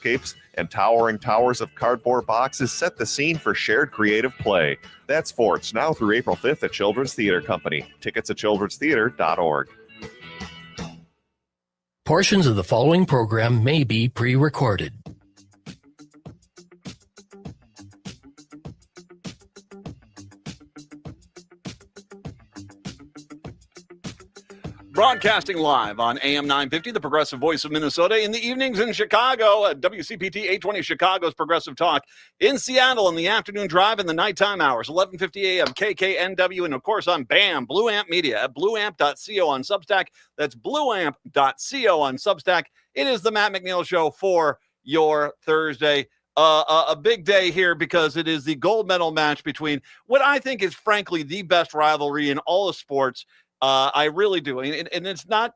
landscapes and towering towers of cardboard boxes set the scene for shared creative play. That's Forts, now through April 5th at Children's Theater Company. Tickets at childrenstheater.org. Portions of the following program may be pre-recorded. Broadcasting live on AM 950, the Progressive Voice of Minnesota, in the evenings in Chicago at WCPT 820 Chicago's Progressive Talk, in Seattle in the afternoon drive and the nighttime hours, 11:50 a.m. KKNW, and of course on BAM, Blue Amp Media at blueamp.co on Substack. That's blueamp.co on Substack. It is the Matt McNeil Show for your Thursday. A big day here because it is the gold medal match between what I think is frankly the best rivalry in all of sports. I really do. And it's not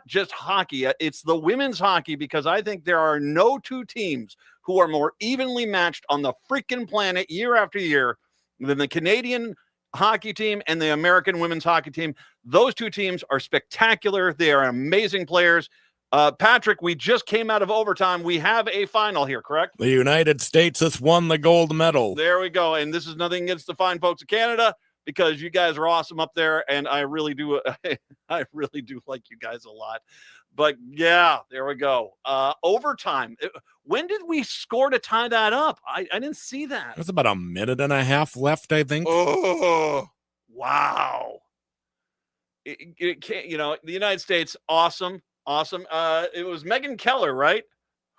just hockey. It's the women's hockey, because I think there are no two teams who are more evenly matched on the freaking planet year after year than the Canadian hockey team and the American women's hockey team. Those two teams are spectacular. They are amazing players. Patrick, we just came out of overtime. We have a final here, correct? The United States has won the gold medal. There we go. And this is nothing against the fine folks of Canada, because you guys are awesome up there, and I really do like you guys a lot. But yeah, there we go. Overtime. When did we score to tie that up? I didn't see that. There's about a minute and a half left, I think. Oh, wow. It can't, the United States, awesome. It was Megan Keller, right?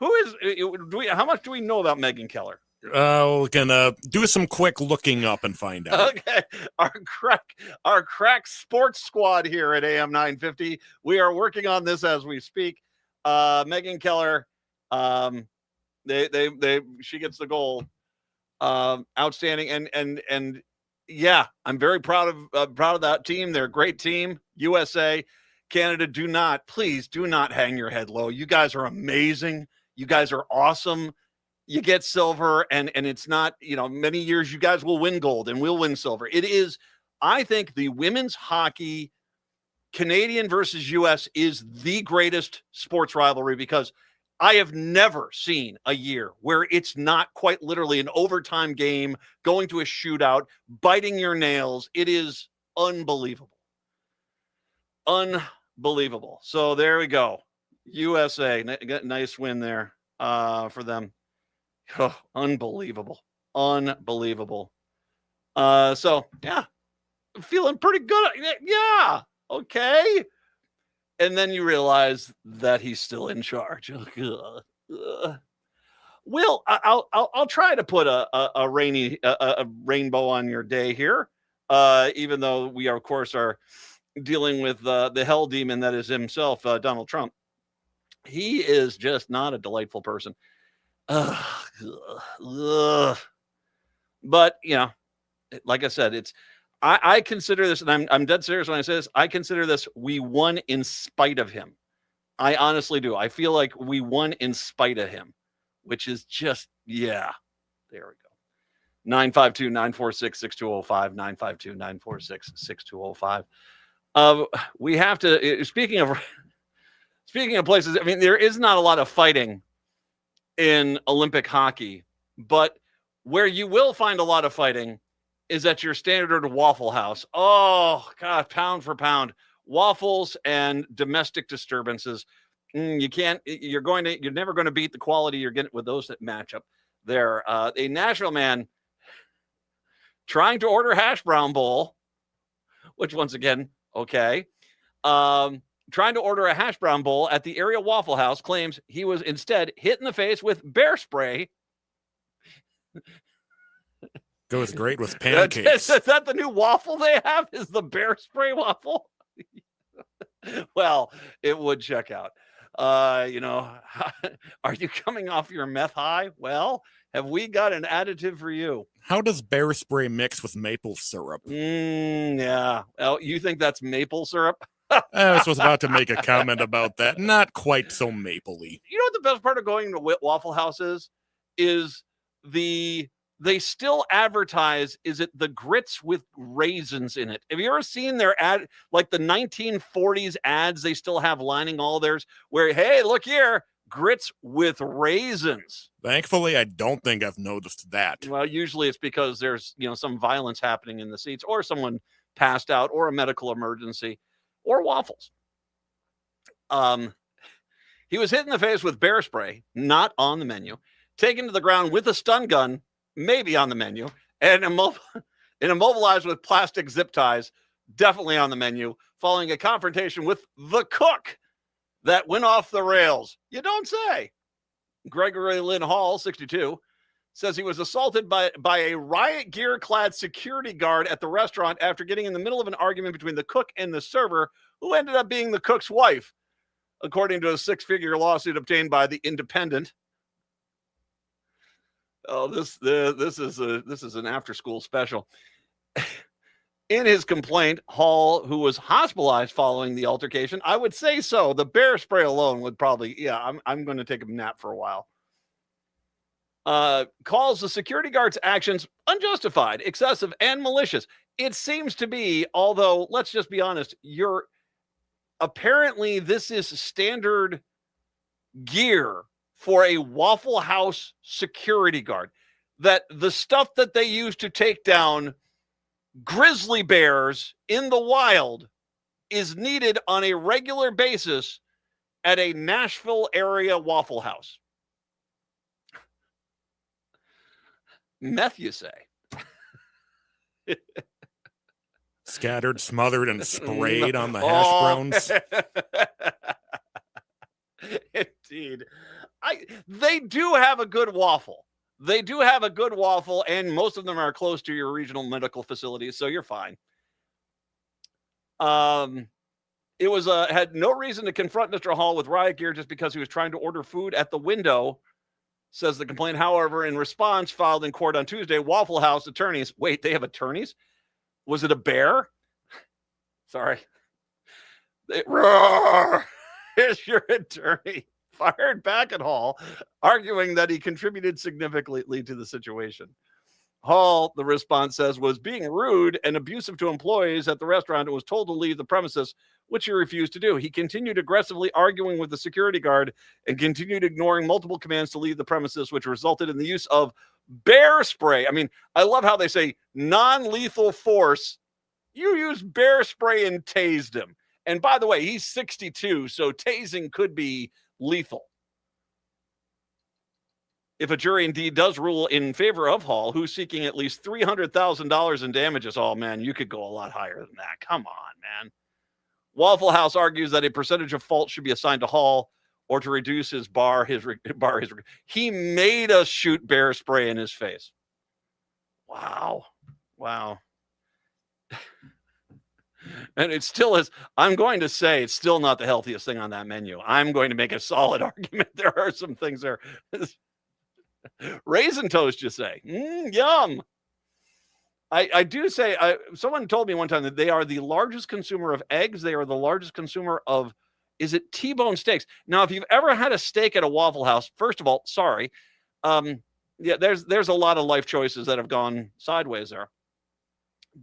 Who is? How much do we know about Megan Keller? We can do some quick looking up and find out. Okay, our crack sports squad here at AM 950. We are working on this as we speak. Megan Keller, she gets the goal. Outstanding, and yeah, I'm very proud of that team. They're a great team. USA, Canada, please do not hang your head low. You guys are amazing. You guys are awesome. You get silver, and it's not, many years you guys will win gold and we'll win silver. It is, I think, the women's hockey, Canadian versus US, is the greatest sports rivalry, because I have never seen a year where it's not quite literally an overtime game, going to a shootout, biting your nails. It is unbelievable. Unbelievable. So there we go. USA, nice win there for them. Oh, unbelievable. So yeah, feeling pretty good. Yeah. Okay. And then you realize that he's still in charge. Will, I'll try to put a rainbow on your day here. Even though we of course are dealing with the hell demon that is himself, Donald Trump. He is just not a delightful person. But like I said, I consider this, and I'm dead serious when I say this. I consider this, we won in spite of him. I honestly do. I feel like we won in spite of him, which is just, yeah. There we go. 952-946-6205, 952-946-6205. We have to, speaking of places, I mean, there is not a lot of fighting in Olympic hockey, but where you will find a lot of fighting is at your standard Waffle House. Oh God, pound for pound, waffles and domestic disturbances. You're never going to beat the quality you're getting with those that match up there. A Nashville man trying to order hash brown bowl, which once again, okay. Trying to order a hash brown bowl at the area Waffle House claims he was instead hit in the face with bear spray. Goes great with pancakes. Is that the new waffle they have? Is the bear spray waffle? Well, it would check out. Are you coming off your meth high? Well, have we got an additive for you? How does bear spray mix with maple syrup? Yeah. Oh, you think that's maple syrup? I was about to make a comment about that. Not quite so mapley. You know what the best part of going to Waffle House is they still advertise, is it the grits with raisins in it? Have you ever seen their ad, like the 1940s ads they still have lining all theirs, where, hey, look here, grits with raisins. Thankfully, I don't think I've noticed that. Well, usually it's because there's, some violence happening in the seats, or someone passed out, or a medical emergency, or waffles. He was hit in the face with bear spray, not on the menu, taken to the ground with a stun gun, maybe on the menu, and immobilized with plastic zip ties, definitely on the menu, following a confrontation with the cook that went off the rails. You don't say. Gregory Lynn Hall, 62, says he was assaulted by a riot gear clad security guard at the restaurant after getting in the middle of an argument between the cook and the server, who ended up being the cook's wife, according to a 6-figure lawsuit obtained by The Independent. Oh, this is an after-school special. In his complaint, Hall, who was hospitalized following the altercation, I would say so. The bear spray alone would probably, I'm going to take a nap for a while. Calls the security guard's actions unjustified, excessive, and malicious. It seems to be, although let's just be honest, apparently this is standard gear for a Waffle House security guard, that the stuff that they use to take down grizzly bears in the wild is needed on a regular basis at a Nashville area Waffle House. Meth, you say? Scattered, smothered, and sprayed on the hash browns. Indeed. They do have a good waffle. They do have a good waffle, and most of them are close to your regional medical facilities, so you're fine. It was had no reason to confront Mr. Hall with riot gear just because he was trying to order food at the window, says the complaint. However, in response filed in court on Tuesday, Waffle House attorneys, wait, they have attorneys? Was it a bear? Sorry. Roar! Here's your attorney. Fired back at Hall, arguing that he contributed significantly to the situation. Hall, the response says, was being rude and abusive to employees at the restaurant and was told to leave the premises, which he refused to do. He continued aggressively arguing with the security guard and continued ignoring multiple commands to leave the premises, which resulted in the use of bear spray. I mean, I love how they say non-lethal force. You used bear spray and tased him. And by the way, he's 62, so tasing could be lethal. If a jury indeed does rule in favor of Hall, who's seeking at least $300,000 in damages, oh man, you could go a lot higher than that. Come on, man. Waffle House argues that a percentage of fault should be assigned to Hall or to reduce his He made us shoot bear spray in his face. Wow. And it still is, I'm going to say it's still not the healthiest thing on that menu. I'm going to make a solid argument. There are some things there. Raisin toast, you say? Yum. I do say, someone told me one time that they are the largest consumer of eggs. They are the largest consumer of, is it T-bone steaks? Now, if you've ever had a steak at a Waffle House, first of all, sorry. There's a lot of life choices that have gone sideways there.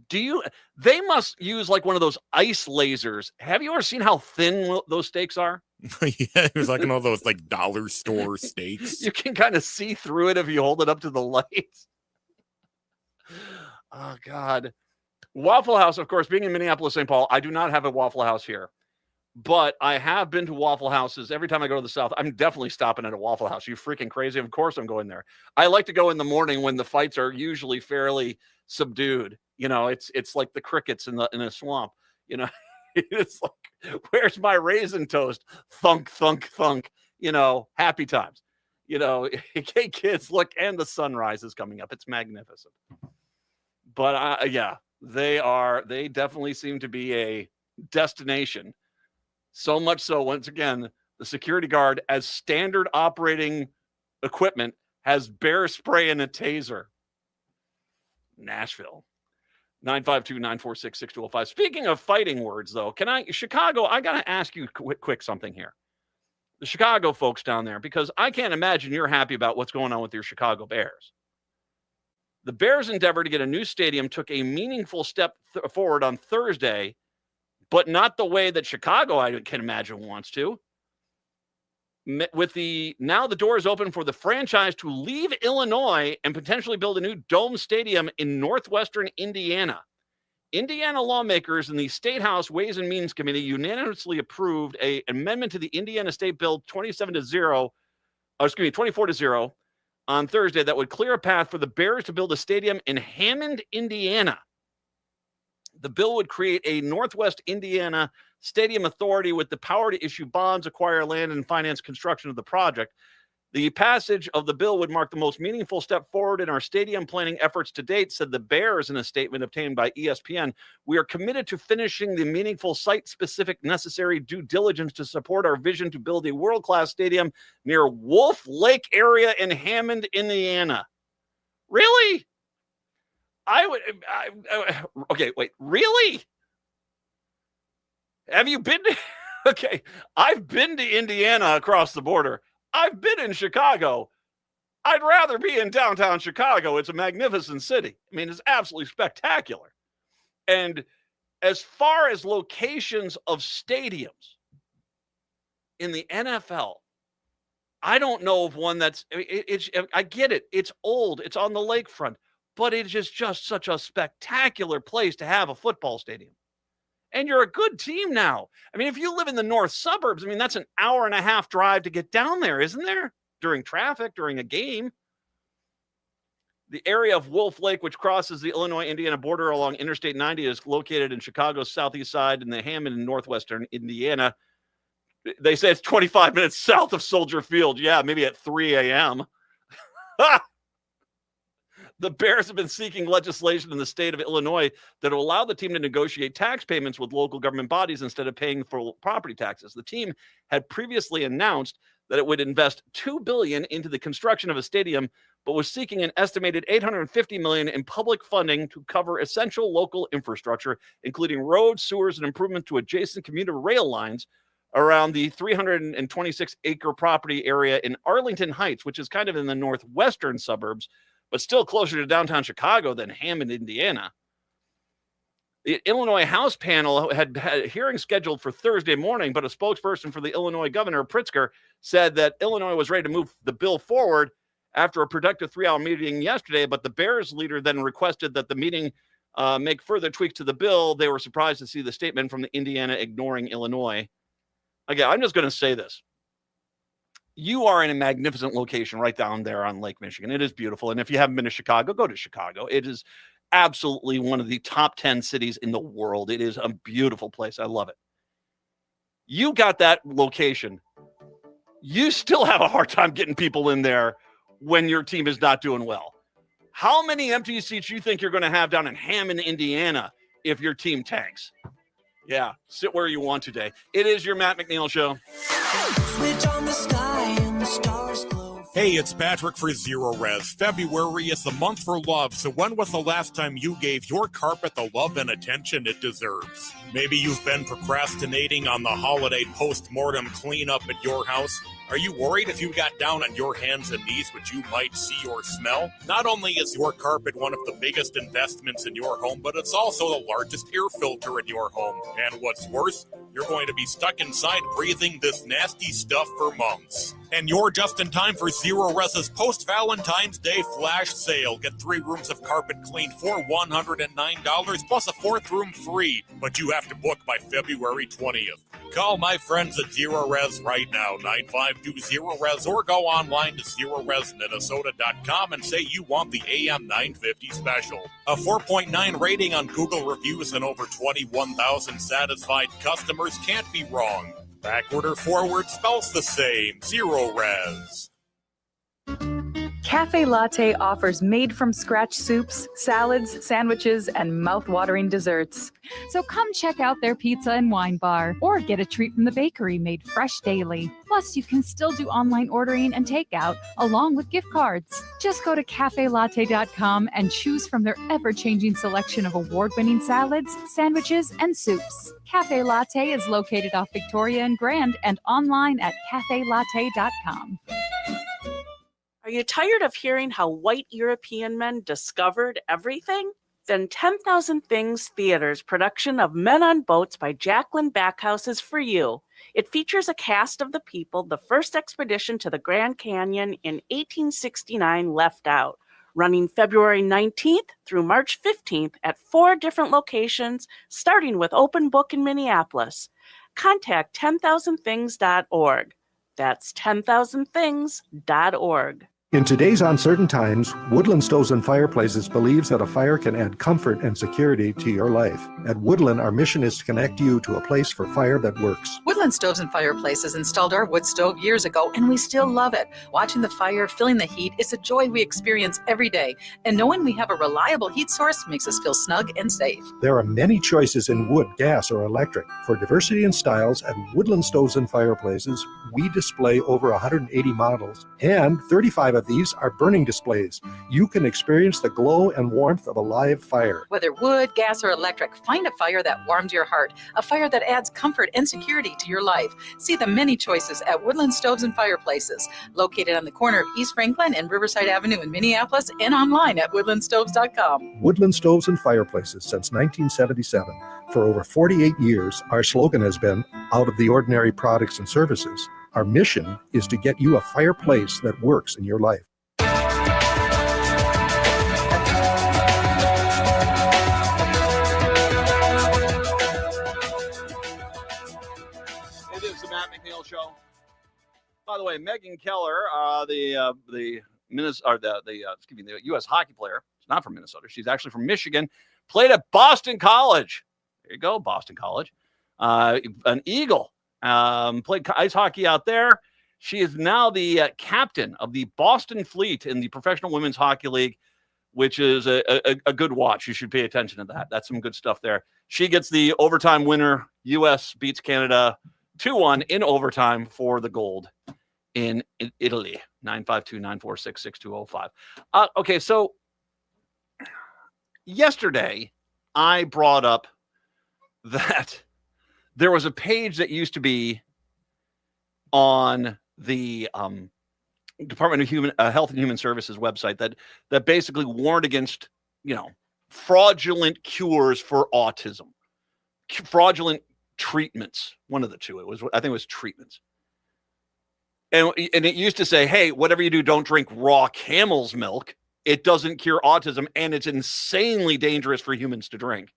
They must use like one of those ice lasers. Have you ever seen how thin those steaks are? Yeah, it was like one of those like dollar store steaks. You can kind of see through it if you hold it up to the light. Oh, God. Waffle House, of course, being in Minneapolis, St. Paul, I do not have a Waffle House here. But I have been to Waffle Houses. Every time I go to the South, I'm definitely stopping at a Waffle House. You freaking crazy? Of course I'm going there. I like to go in the morning when the fights are usually fairly subdued. You know, it's like the crickets in a swamp. You know, it's like, where's my raisin toast? Thunk, thunk, thunk. You know, happy times. You know, hey kids, look, and the sunrise is coming up. It's magnificent. But yeah, they definitely seem to be a destination. So much so, once again, the security guard, as standard operating equipment, has bear spray and a taser. Nashville. 952-946-6205. Speaking of fighting words, though, Chicago, I got to ask you quick something here. The Chicago folks down there, because I can't imagine you're happy about what's going on with your Chicago Bears. The Bears' endeavor to get a new stadium took a meaningful step forward on Thursday, but not the way that Chicago, I can imagine, wants to. With now the door is open for the franchise to leave Illinois and potentially build a new dome stadium in northwestern Indiana. Indiana lawmakers in the State House Ways and Means Committee unanimously approved an amendment to the Indiana State Bill 24-0 on Thursday that would clear a path for the Bears to build a stadium in Hammond, Indiana. The bill would create a Northwest Indiana Stadium Authority with the power to issue bonds, acquire land, and finance construction of the project. The passage of the bill would mark the most meaningful step forward in our stadium planning efforts to date, said the Bears in a statement obtained by ESPN. We are committed to finishing the meaningful site-specific necessary due diligence to support our vision to build a world-class stadium near Wolf Lake area in Hammond, Indiana. Really? Okay, wait, really? Have you been to, okay, I've been to Indiana across the border. I've been in Chicago. I'd rather be in downtown Chicago. It's a magnificent city. I mean, it's absolutely spectacular. And as far as locations of stadiums in the NFL, I don't know of one that's, I get it. It's old. It's on the lakefront. But it is just such a spectacular place to have a football stadium. And you're a good team now. I mean, if you live in the north suburbs, I mean, that's an hour and a half drive to get down there, isn't there? During traffic, during a game. The area of Wolf Lake, which crosses the Illinois-Indiana border along Interstate 90, is located in Chicago's southeast side in the Hammond in northwestern Indiana. They say it's 25 minutes south of Soldier Field. Yeah, maybe at 3 a.m. The Bears have been seeking legislation in the state of Illinois that will allow the team to negotiate tax payments with local government bodies instead of paying for property taxes. The team had previously announced that it would invest $2 billion into the construction of a stadium, but was seeking an estimated $850 million in public funding to cover essential local infrastructure, including roads, sewers, and improvement to adjacent commuter rail lines around the 326-acre property area in Arlington Heights, which is kind of in the northwestern suburbs, but still closer to downtown Chicago than Hammond, Indiana. The Illinois House panel had a hearing scheduled for Thursday morning, but a spokesperson for the Illinois governor, Pritzker, said that Illinois was ready to move the bill forward after a productive 3-hour meeting yesterday, but the Bears leader then requested that the meeting make further tweaks to the bill. They were surprised to see the statement from the Indiana ignoring Illinois. Again, I'm just going to say this. You are in a magnificent location right down there on Lake Michigan. It is beautiful. And if you haven't been to Chicago, go to Chicago. It is absolutely one of the top 10 cities in the world. It is a beautiful place. I love it. You got that location. You still have a hard time getting people in there when your team is not doing well. How many empty seats do you think you're going to have down in Hammond, Indiana, if your team tanks? Yeah, sit where you want today. It is your Matt McNeil Show. Switch on the sky and the stars glow. Hey, it's Patrick for Zero Res. February is the month for love, so when was the last time you gave your carpet the love and attention it deserves? Maybe you've been procrastinating on the holiday post-mortem cleanup at your house. Are you worried if you got down on your hands and knees what you might see or smell? Not only is your carpet one of the biggest investments in your home, but it's also the largest air filter in your home. And what's worse, you're going to be stuck inside breathing this nasty stuff for months. And you're just in time for Zero Res's post-Valentine's Day flash sale. Get 3 rooms of carpet cleaned for $109 plus a 4th room free. But you have to book by February 20th. Call my friends at Zero Res right now, 952-ZERO-RES, or go online to ZeroResMinnesota.com and say you want the AM 950 special. A 4.9 rating on Google reviews and over 21,000 satisfied customers can't be wrong. Backward or forward spells the same. Zero Res. Cafe Latte offers made-from-scratch soups, salads, sandwiches, and mouth-watering desserts. So come check out their pizza and wine bar, or get a treat from the bakery made fresh daily. Plus, you can still do online ordering and takeout, along with gift cards. Just go to cafelatte.com and choose from their ever-changing selection of award-winning salads, sandwiches, and soups. Cafe Latte is located off Victoria and Grand and online at cafelatte.com. Are you tired of hearing how white European men discovered everything? Then 10,000 Things Theater's production of Men on Boats by Jacqueline Backhouse is for you. It features a cast of the people the first expedition to the Grand Canyon in 1869 left out, running February 19th through March 15th at 4 different locations, starting with Open Book in Minneapolis. Contact 10,000things.org. That's 10,000things.org. In today's uncertain times, Woodland Stoves and Fireplaces believes that a fire can add comfort and security to your life. At Woodland, our mission is to connect you to a place for fire that works. Woodland Stoves and Fireplaces installed our wood stove years ago, and we still love it. Watching the fire, feeling the heat is a joy we experience every day, and knowing we have a reliable heat source makes us feel snug and safe. There are many choices in wood, gas, or electric. For diversity in styles, at Woodland Stoves and Fireplaces, we display over 180 models, and 35 of these are burning displays. You can experience the glow and warmth of a live fire. Whether wood, gas, or electric, find a fire that warms your heart, a fire that adds comfort and security to your life. See the many choices at Woodland Stoves and Fireplaces, located on the corner of East Franklin and Riverside Avenue in Minneapolis, and online at woodlandstoves.com. Woodland Stoves and Fireplaces since 1977. For over 48 years, our slogan has been, out of the ordinary products and services. Our mission is to get you a fireplace that works in your life. It is the Matt McNeil Show. By the way, Megan Keller, the U.S. hockey player, she's not from Minnesota. She's actually from Michigan. Played at Boston College. There you go, Boston College. An Eagle. Played ice hockey out there. She is now the captain of the Boston Fleet in the Professional Women's Hockey League, which is a good watch. You should pay attention to that. That's some good stuff there. She gets the overtime winner. U.S. beats Canada 2-1 in overtime for the gold in Italy. 952-946-6205. Okay, so yesterday I brought up that there was a page that used to be on the Department of Health and Human Services website that basically warned against, fraudulent cures for autism, fraudulent treatments. One of the two. I think it was treatments. And it used to say, hey, whatever you do, don't drink raw camel's milk. It doesn't cure autism, and it's insanely dangerous for humans to drink.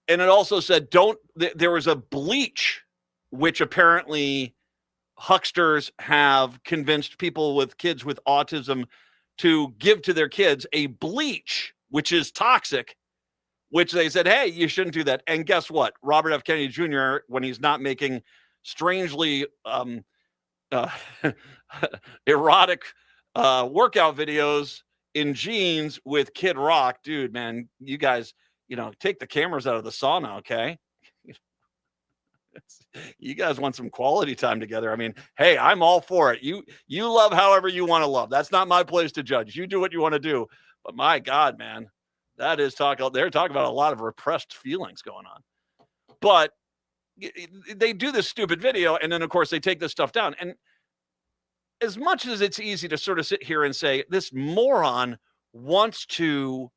And it also said, there was a bleach, which apparently hucksters have convinced people with kids with autism to give to their kids, a bleach, which is toxic, which they said, hey, you shouldn't do that. And guess what? Robert F. Kennedy Jr., when he's not making strangely erotic workout videos in jeans with Kid Rock, dude, man, you guys, take the cameras out of the sauna, okay? You guys want some quality time together. I mean, hey, I'm all for it. You love however you want to love. That's not my place to judge. You do what you want to do. But my God, man, that is they're talking about a lot of repressed feelings going on. But they do this stupid video, and then, of course, they take this stuff down. And as much as it's easy to sort of sit here and say, this moron wants to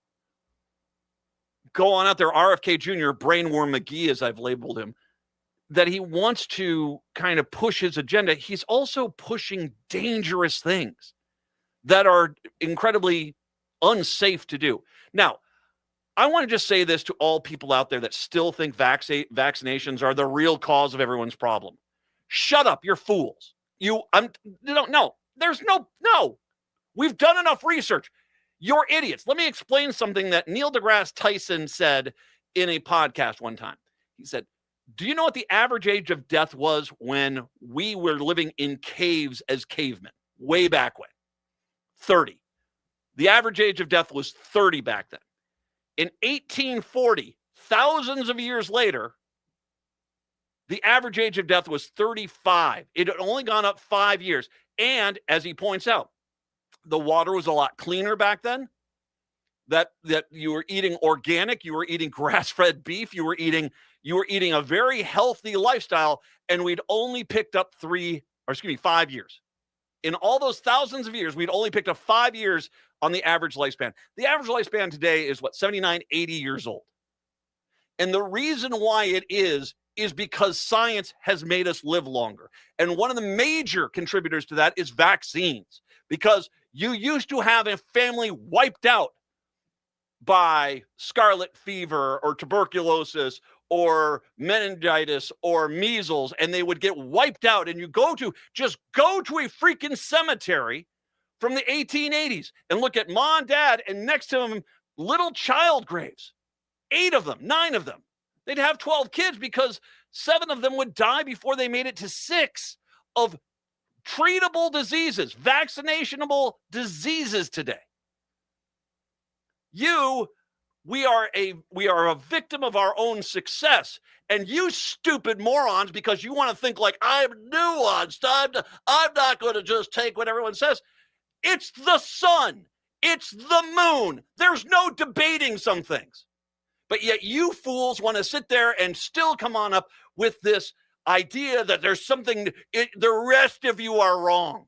go on out there, RFK Jr., Brainworm McGee, as I've labeled him, that he wants to kind of push his agenda, he's also pushing dangerous things that are incredibly unsafe to do. Now, I want to just say this to all people out there that still think vaccinations are the real cause of everyone's problem. Shut up, you're fools. No. We've done enough research. You're idiots. Let me explain something that Neil deGrasse Tyson said in a podcast one time. He said, do you know what the average age of death was when we were living in caves as cavemen? Way back when. 30. The average age of death was 30 back then. In 1840, thousands of years later, the average age of death was 35. It had only gone up 5 years. And as he points out, the water was a lot cleaner back then. That you were eating organic, you were eating grass-fed beef, you were eating a very healthy lifestyle, and we'd only picked up 5 years. In all those thousands of years, we'd only picked up 5 years on the average lifespan. The average lifespan today is 79, 80 years old. And the reason why it is is because science has made us live longer. And one of the major contributors to that is vaccines, because you used to have a family wiped out by scarlet fever or tuberculosis or meningitis or measles, and they would get wiped out. And you go to a freaking cemetery from the 1880s and look at mom and dad, and next to them, little child graves, 8 of them, 9 of them. They'd have 12 kids because 7 of them would die before they made it to 6 of treatable diseases, vaccinationable diseases today. We are a victim of our own success. And you stupid morons, because you want to think like I'm nuanced, I'm not going to just take what everyone says. It's the sun. It's the moon. There's no debating some things. But yet you fools want to sit there and still come on up with this idea that there's something, the rest of you are wrong.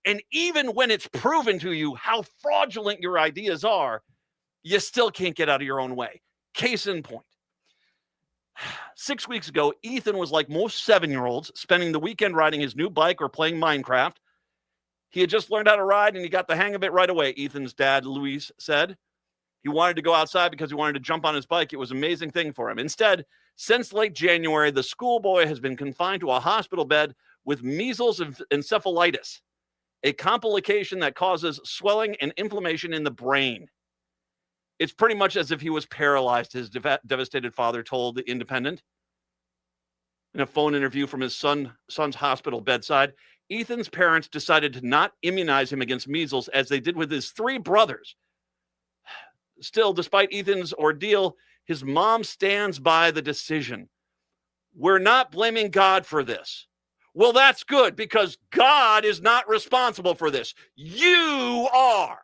And even when it's proven to you how fraudulent your ideas are, you still can't get out of your own way. Case in point. 6 weeks ago, Ethan was like most 7-year-olds, spending the weekend riding his new bike or playing Minecraft. He had just learned how to ride, and he got the hang of it right away, Ethan's dad, Luis, said. He wanted to go outside because he wanted to jump on his bike. It was an amazing thing for him. Instead, since late January, the schoolboy has been confined to a hospital bed with measles and encephalitis, a complication that causes swelling and inflammation in the brain. It's pretty much as if he was paralyzed, his devastated father told The Independent. In a phone interview from his son's hospital bedside, Ethan's parents decided to not immunize him against measles as they did with his 3 brothers. Still, despite Ethan's ordeal, his mom stands by the decision. We're not blaming God for this. Well, that's good, because God is not responsible for this. You are.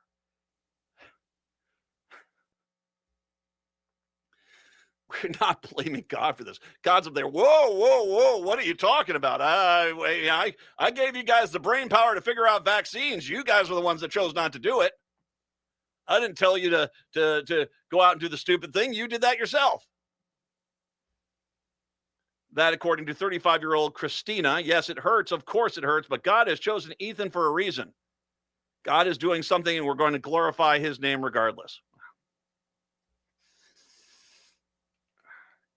We're not blaming God for this. God's up there. Whoa. What are you talking about? I gave you guys the brain power to figure out vaccines. You guys were the ones that chose not to do it. I didn't tell you to go out and do the stupid thing. You did that yourself. That, according to 35-year-old Christina, yes, it hurts. Of course it hurts, but God has chosen Ethan for a reason. God is doing something, and we're going to glorify his name regardless.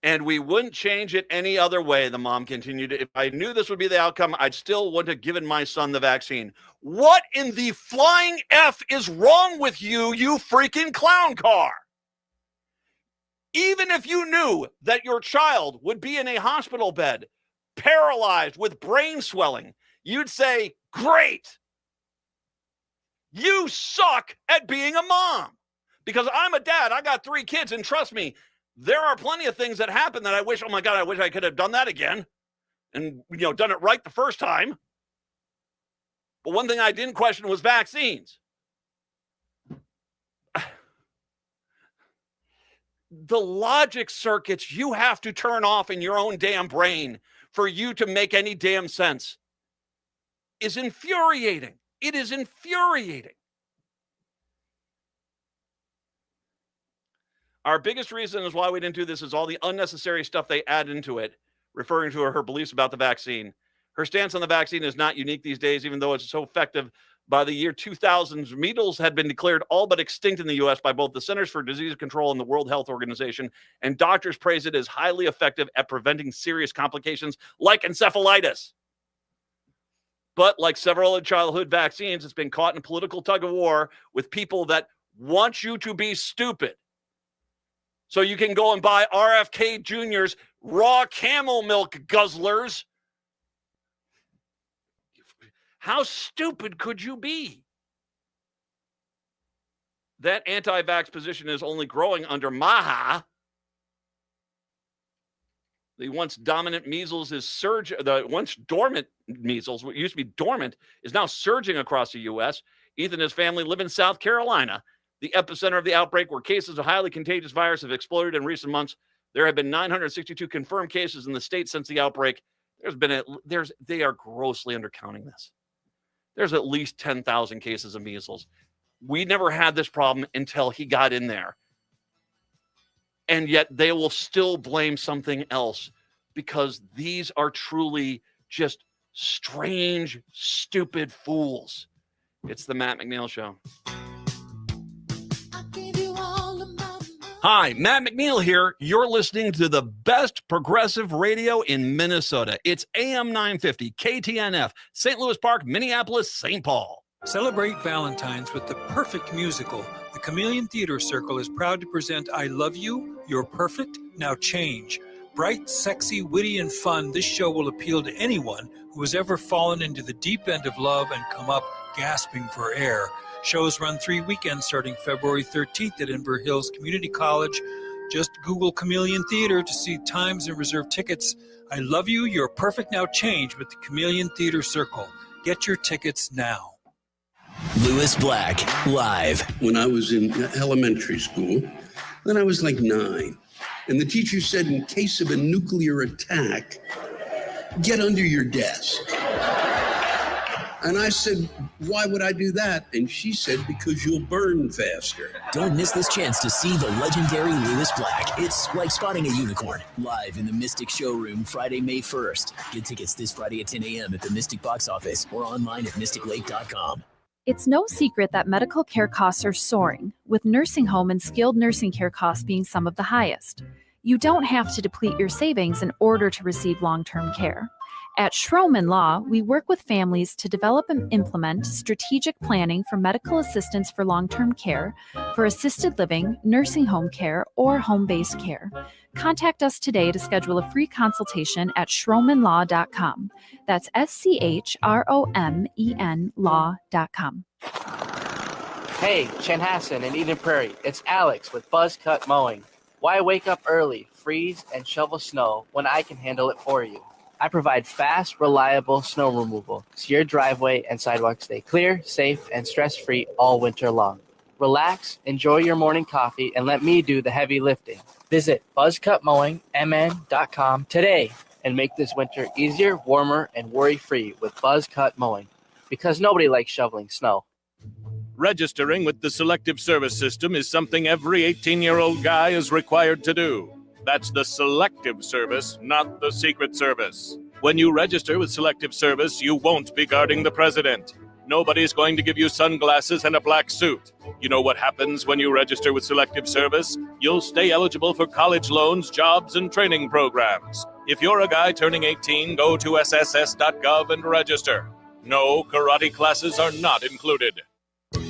And we wouldn't change it any other way, the mom continued. If I knew this would be the outcome, I'd still want to have given my son the vaccine. What in the flying F is wrong with you, you freaking clown car? Even if you knew that your child would be in a hospital bed, paralyzed with brain swelling, you'd say, great. You suck at being a mom. Because I'm a dad. I got 3 kids, and trust me, there are plenty of things that happen that I wish, oh my God, I wish I could have done that again and, done it right the first time. But one thing I didn't question was vaccines. The logic circuits you have to turn off in your own damn brain for you to make any damn sense is infuriating. It is infuriating. Our biggest reason is why we didn't do this is all the unnecessary stuff they add into it, referring to her beliefs about the vaccine. Her stance on the vaccine is not unique these days, even though it's so effective. By the year 2000, measles had been declared all but extinct in the U.S. by both the Centers for Disease Control and the World Health Organization, and doctors praise it as highly effective at preventing serious complications like encephalitis. But like several other childhood vaccines, it's been caught in a political tug of war with people that want you to be stupid. So you can go and buy RFK Jr.'s raw camel milk guzzlers. How stupid could you be? That anti-vax position is only growing under Maha. The once dominant measles is surging. The once dormant measles, what used to be dormant, is now surging across the U.S. Ethan and his family live in South Carolina, the epicenter of the outbreak, where cases of highly contagious virus have exploded in recent months. There have been 962 confirmed cases in the state since the outbreak. They are grossly undercounting this. There's at least 10,000 cases of measles. We never had this problem until he got in there. And yet they will still blame something else because these are truly just strange, stupid fools. It's the Matt McNeil Show. Hi, Matt McNeil here. You're listening to the best progressive radio in Minnesota. It's AM 950, KTNF, St. Louis Park, Minneapolis, St. Paul. Celebrate Valentine's with the perfect musical. The Chameleon Theater Circle is proud to present I Love You, You're Perfect, Now Change. Bright, sexy, witty, and fun, this show will appeal to anyone who has ever fallen into the deep end of love and come up gasping for air. Shows run 3 weekends starting February 13th at Inver Hills Community College. Just Google Chameleon Theater to see times and reserve tickets. I Love You, You're Perfect, Now Change with the Chameleon Theater Circle. Get your tickets now. Lewis Black, live. When I was in elementary school, then I was like 9. And the teacher said, in case of a nuclear attack, get under your desk. And I said, why would I do that? And she said, because you'll burn faster. Don't miss this chance to see the legendary Lewis Black. It's like spotting a unicorn. Live in the Mystic Showroom Friday, May 1st. Get tickets this Friday at 10 a.m. at the Mystic box office or online at mysticlake.com. It's no secret that medical care costs are soaring, with nursing home and skilled nursing care costs being some of the highest. You don't have to deplete your savings in order to receive long-term care. At Schroman Law, we work with families to develop and implement strategic planning for medical assistance for long-term care, for assisted living, nursing home care, or home-based care. Contact us today to schedule a free consultation at schromanlaw.com. That's SCHROMEN law.com. Hey, Chanhassen and Eden Prairie, it's Alex with Buzz Cut Mowing. Why wake up early, freeze, and shovel snow when I can handle it for you? I provide fast, reliable snow removal so your driveway and sidewalk stay clear, safe, and stress-free all winter long. Relax, enjoy your morning coffee, and let me do the heavy lifting. Visit buzzcutmowingmn.com today and make this winter easier, warmer, and worry-free with Buzz Cut Mowing, because nobody likes shoveling snow. Registering with the Selective Service System is something every 18-year-old guy is required to do. That's the Selective Service, not the Secret Service. When you register with Selective Service, you won't be guarding the president. Nobody's going to give you sunglasses and a black suit. You know what happens when you register with Selective Service? You'll stay eligible for college loans, jobs, and training programs. If you're a guy turning 18, go to sss.gov and register. No, karate classes are not included.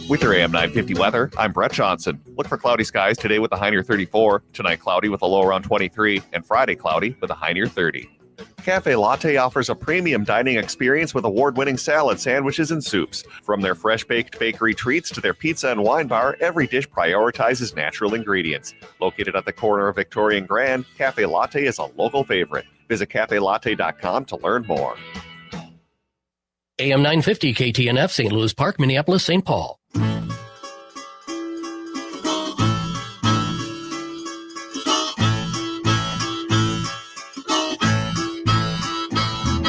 With your AM 950 weather, I'm Brett Johnson. Look for cloudy skies today with a high near 34, tonight cloudy with a low around 23, and Friday cloudy with a high near 30. Cafe Latte offers a premium dining experience with award-winning salad, sandwiches, and soups. From their fresh-baked bakery treats to their pizza and wine bar, every dish prioritizes natural ingredients. Located at the corner of Victoria and Grand, Cafe Latte is a local favorite. Visit cafelatte.com to learn more. AM 950 KTNF, St. Louis Park, Minneapolis, St. Paul.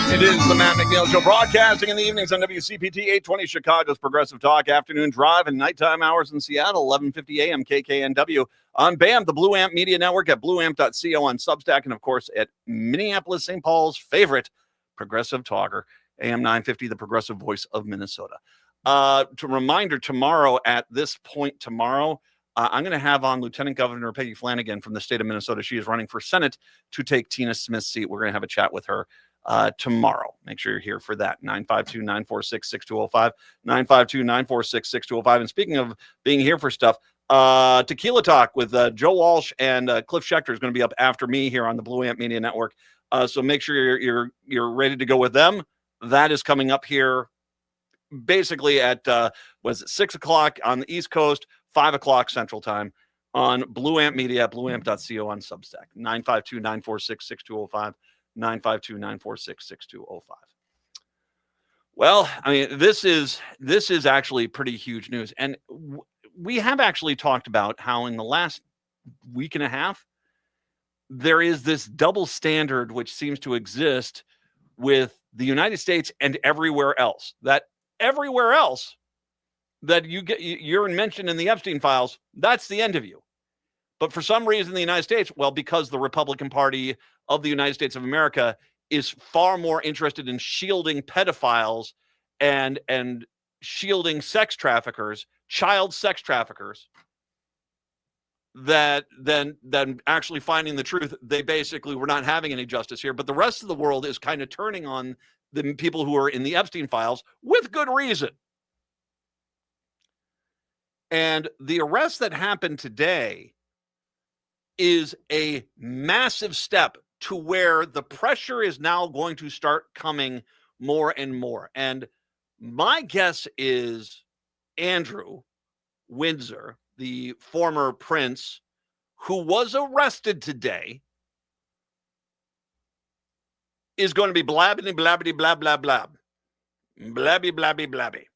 It is the Matt McNeil Show, broadcasting in the evenings on WCPT 820 Chicago's Progressive Talk, afternoon drive and nighttime hours in Seattle, 1150 AM KKNW. On BAM, the Blue Amp Media Network at blueamp.co on Substack, and of course at Minneapolis, St. Paul's favorite progressive talker, AM 950, the progressive voice of Minnesota. To reminder, tomorrow at this point tomorrow, I'm going to have on Lieutenant Governor Peggy Flanagan from the state of Minnesota. She is running for Senate to take Tina Smith's seat. We're going to have a chat with her tomorrow. Make sure you're here for that. 952-946-6205, 952-946-6205. And speaking of being here for stuff, Tequila Talk with Joe Walsh and Cliff Schechter is going to be up after me here on the Blue Amp Media Network. So make sure you're ready to go with them. That is coming up here basically at 6 o'clock on the East Coast, 5 o'clock Central Time on Blue Amp Media, blueamp.co on Substack. 952-946-6205. 952-946-6205. Well, I mean, this is actually pretty huge news. And we have actually talked about how in the last week and a half, there is this double standard which seems to exist with the United States and everywhere else. That everywhere else that you're mentioned in the Epstein files, that's the end of you. But for some reason, the United States, well, because the Republican Party of the United States of America is far more interested in shielding pedophiles and shielding sex traffickers, child sex traffickers, than actually finding the truth. They basically were not having any justice here. But the rest of the world is kind of turning on the people who are in the Epstein files with good reason. And the arrest that happened today is a massive step to where the pressure is now going to start coming more and more. And my guess is Andrew Windsor, the former prince who was arrested today, is going to be blabbity, blabbity, blab, blab, blab. Blabby, blabby, blabby.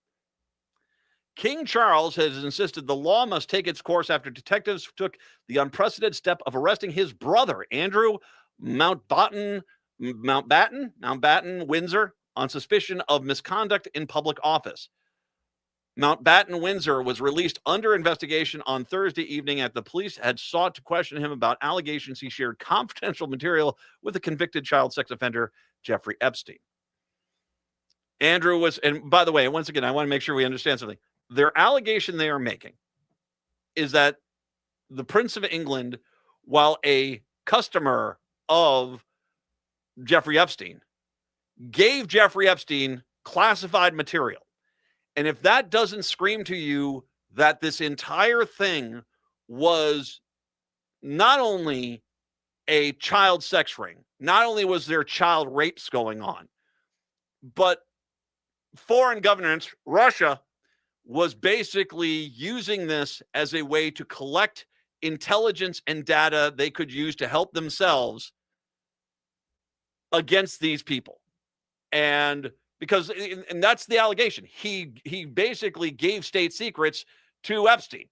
King Charles has insisted the law must take its course after detectives took the unprecedented step of arresting his brother, Andrew Mountbatten Windsor, on suspicion of misconduct in public office. Mountbatten Windsor was released under investigation on Thursday evening after the police had sought to question him about allegations he shared confidential material with the convicted child sex offender, Jeffrey Epstein. Andrew was, and by the way, once again, I want to make sure we understand something. Their allegation they are making is that the Prince of England, while a customer of Jeffrey Epstein, gave Jeffrey Epstein classified material. And if that doesn't scream to you that this entire thing was not only a child sex ring, not only was there child rapes going on, but foreign governments, Russia, was basically using this as a way to collect intelligence and data they could use to help themselves against these people. And because, and that's the allegation, he basically gave state secrets to Epstein.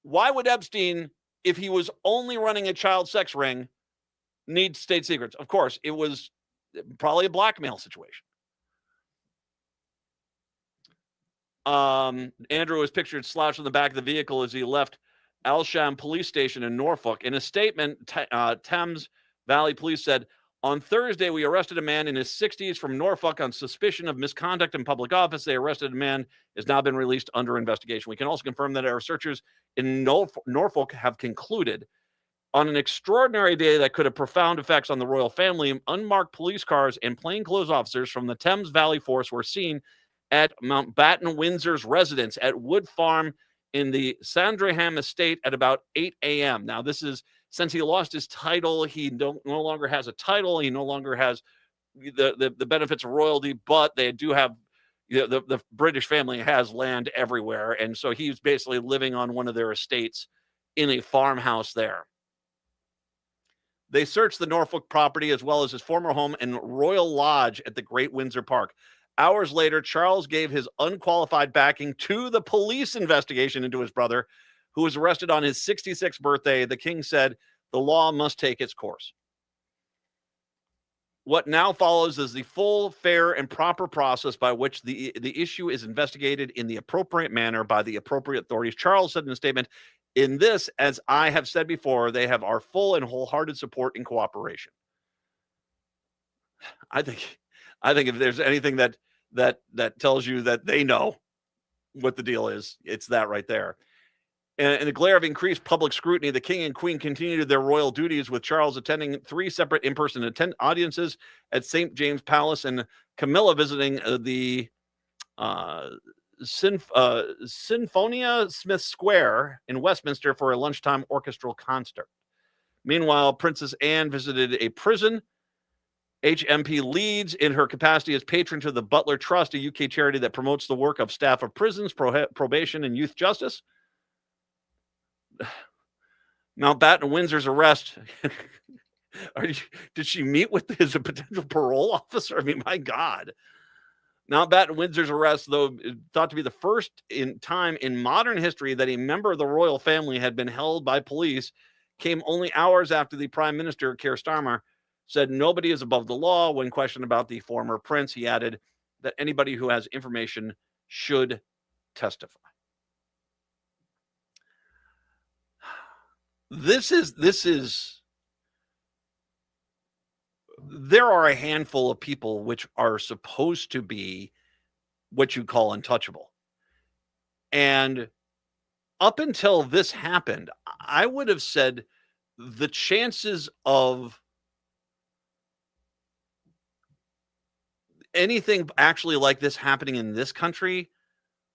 Why would Epstein, if he was only running a child sex ring, need state secrets? Of course, it was probably a blackmail situation. Andrew was pictured slouched in the back of the vehicle as he left Alsham Police Station in Norfolk. In a statement, Thames Valley Police said, on Thursday, we arrested a man in his 60s from Norfolk on suspicion of misconduct in public office. They arrested a man has now been released under investigation. We can also confirm that our researchers in Norfolk have concluded on an extraordinary day that could have profound effects on the royal family, unmarked police cars and plainclothes officers from the Thames Valley Force were seen at Mountbatten Windsor's residence at Wood Farm in the Sandringham estate at about 8 a.m. Now, this is since he lost his title. He no longer has a title. He no longer has the benefits of royalty, but they do have, the British family has land everywhere. And so he's basically living on one of their estates in a farmhouse there. They searched the Norfolk property as well as his former home and Royal Lodge at the Great Windsor Park. Hours later, Charles gave his unqualified backing to the police investigation into his brother, who was arrested on his 66th birthday. The king said the law must take its course. What now follows is the full, fair, and proper process by which the issue is investigated in the appropriate manner by the appropriate authorities. Charles said in a statement, in this, as I have said before, they have our full and wholehearted support and cooperation. I think if there's anything that tells you that they know what the deal is, it's that right there. And in the glare of increased public scrutiny, the king and queen continued their royal duties, with Charles attending 3 separate in-person audiences at St. James Palace and Camilla visiting the Sinfonia Smith Square in Westminster for a lunchtime orchestral concert. Meanwhile, Princess Anne visited a prison. HMP Leeds in her capacity as patron to the Butler Trust, a UK charity that promotes the work of staff of prisons, probation, and youth justice. Mountbatten Windsor's arrest. Did she meet with his potential parole officer? I mean, my God. Mountbatten Windsor's arrest, though thought to be the first time in modern history that a member of the royal family had been held by police, came only hours after the Prime Minister, Keir Starmer, said nobody is above the law. When questioned about the former prince, he added that anybody who has information should testify. This is there are a handful of people which are supposed to be what you call untouchable. And up until this happened, I would have said the chances of anything actually like this happening in this country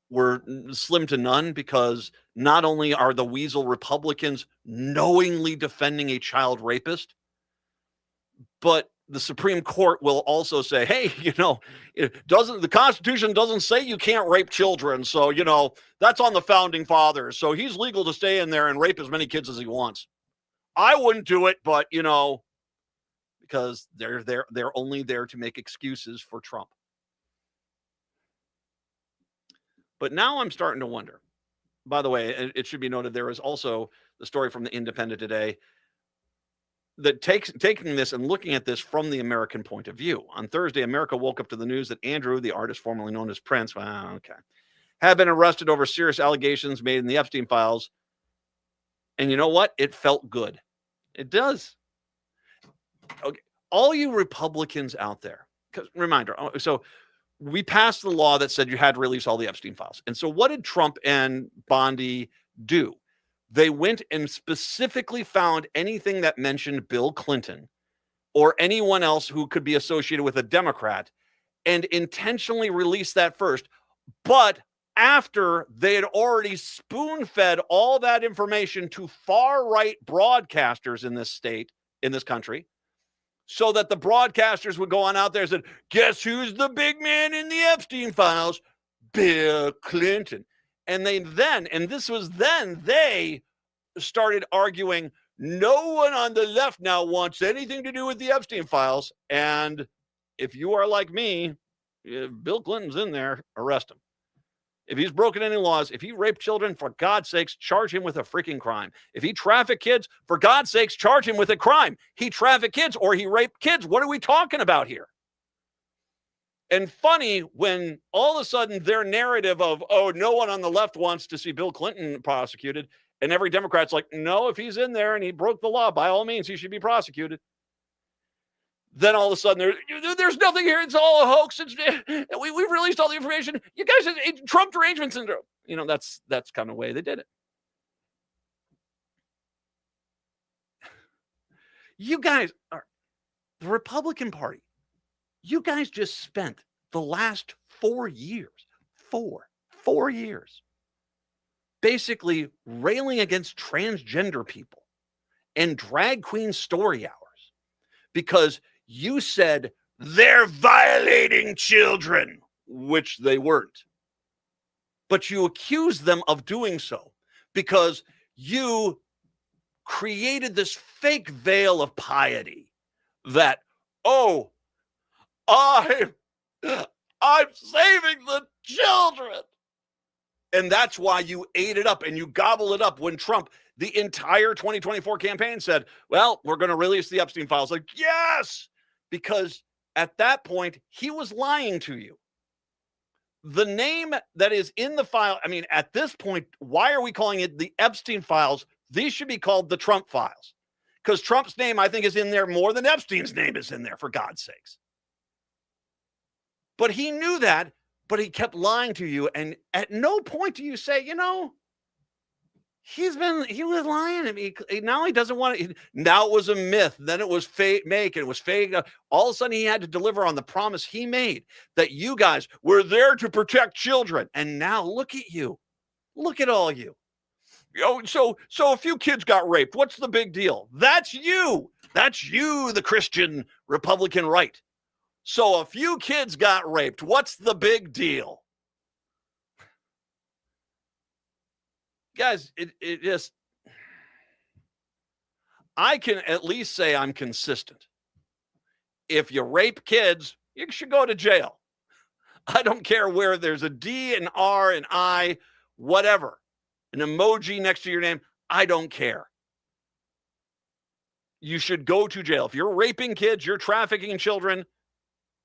were slim to none, because not only are the weasel Republicans knowingly defending a child rapist, but the Supreme Court will also say, hey, the Constitution doesn't say you can't rape children. So, that's on the founding fathers. So he's legal to stay in there and rape as many kids as he wants. I wouldn't do it, but, because they're only there to make excuses for Trump. But now I'm starting to wonder. By the way, it should be noted, there is also the story from the Independent today that taking this and looking at this from the American point of view. On Thursday, America woke up to the news that Andrew, the artist formerly known as Prince, had been arrested over serious allegations made in the Epstein files. And you know what? It felt good. It does. Okay, all you Republicans out there, because reminder, so we passed the law that said you had to release all the Epstein files. And so what did Trump and Bondi do? They went and specifically found anything that mentioned Bill Clinton or anyone else who could be associated with a Democrat and intentionally released that first. But after they had already spoon-fed all that information to far-right broadcasters in this state, in this country, so that the broadcasters would go on out there and say, guess who's the big man in the Epstein files? Bill Clinton. And they started arguing, no one on the left now wants anything to do with the Epstein files. And if you are like me, if Bill Clinton's in there, arrest him. If he's broken any laws, if he raped children, for God's sakes, charge him with a freaking crime. If he trafficked kids, for God's sakes, charge him with a crime. He trafficked kids or he raped kids. What are we talking about here? And funny, when all of a sudden their narrative of, oh, no one on the left wants to see Bill Clinton prosecuted, and every Democrat's like, no, if he's in there and he broke the law, by all means, he should be prosecuted. Then all of a sudden, there's nothing here. It's all a hoax. We've released all the information. You guys, it's Trump derangement syndrome. That's kind of the way they did it. You guys are the Republican Party. You guys just spent the last 4 years, four years, basically railing against transgender people and drag queen story hours because you said they're violating children, which they weren't. But you accused them of doing so because you created this fake veil of piety that, oh, I'm saving the children. And that's why you ate it up and you gobbled it up when Trump, the entire 2024 campaign said, well, we're going to release the Epstein files. Like, yes, because at that point, he was lying to you. The name that is in the file, I mean, at this point, why are we calling it the Epstein files? These should be called the Trump files because Trump's name, I think, is in there more than Epstein's name is in there, for God's sakes. But he knew that, but he kept lying to you. And at no point do you say, he was lying to me. Now he doesn't want to. Now it was a myth. Then it was fake. It was fake. All of a sudden he had to deliver on the promise he made that you guys were there to protect children. And now look at you. Look at all you. So a few kids got raped. What's the big deal? That's you. That's you, the Christian Republican right. So a few kids got raped. What's the big deal? Guys, it just, I can at least say I'm consistent. If you rape kids, you should go to jail. I don't care where there's a D, an R, an I, whatever, an emoji next to your name. I don't care. You should go to jail. If you're raping kids, you're trafficking children,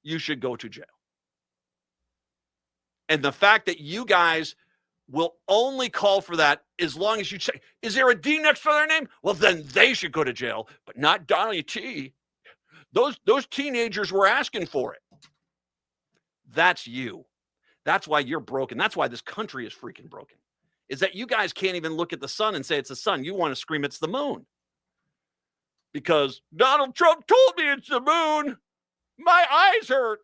you should go to jail. And the fact that you guys will only call for that as long as you say, is there a D next to their name? Well, then they should go to jail, but not Donnie T. Those teenagers were asking for it. That's you. That's why you're broken. That's why this country is freaking broken, is that you guys can't even look at the sun and say it's the sun. You want to scream it's the moon. Because Donald Trump told me it's the moon. My eyes hurt.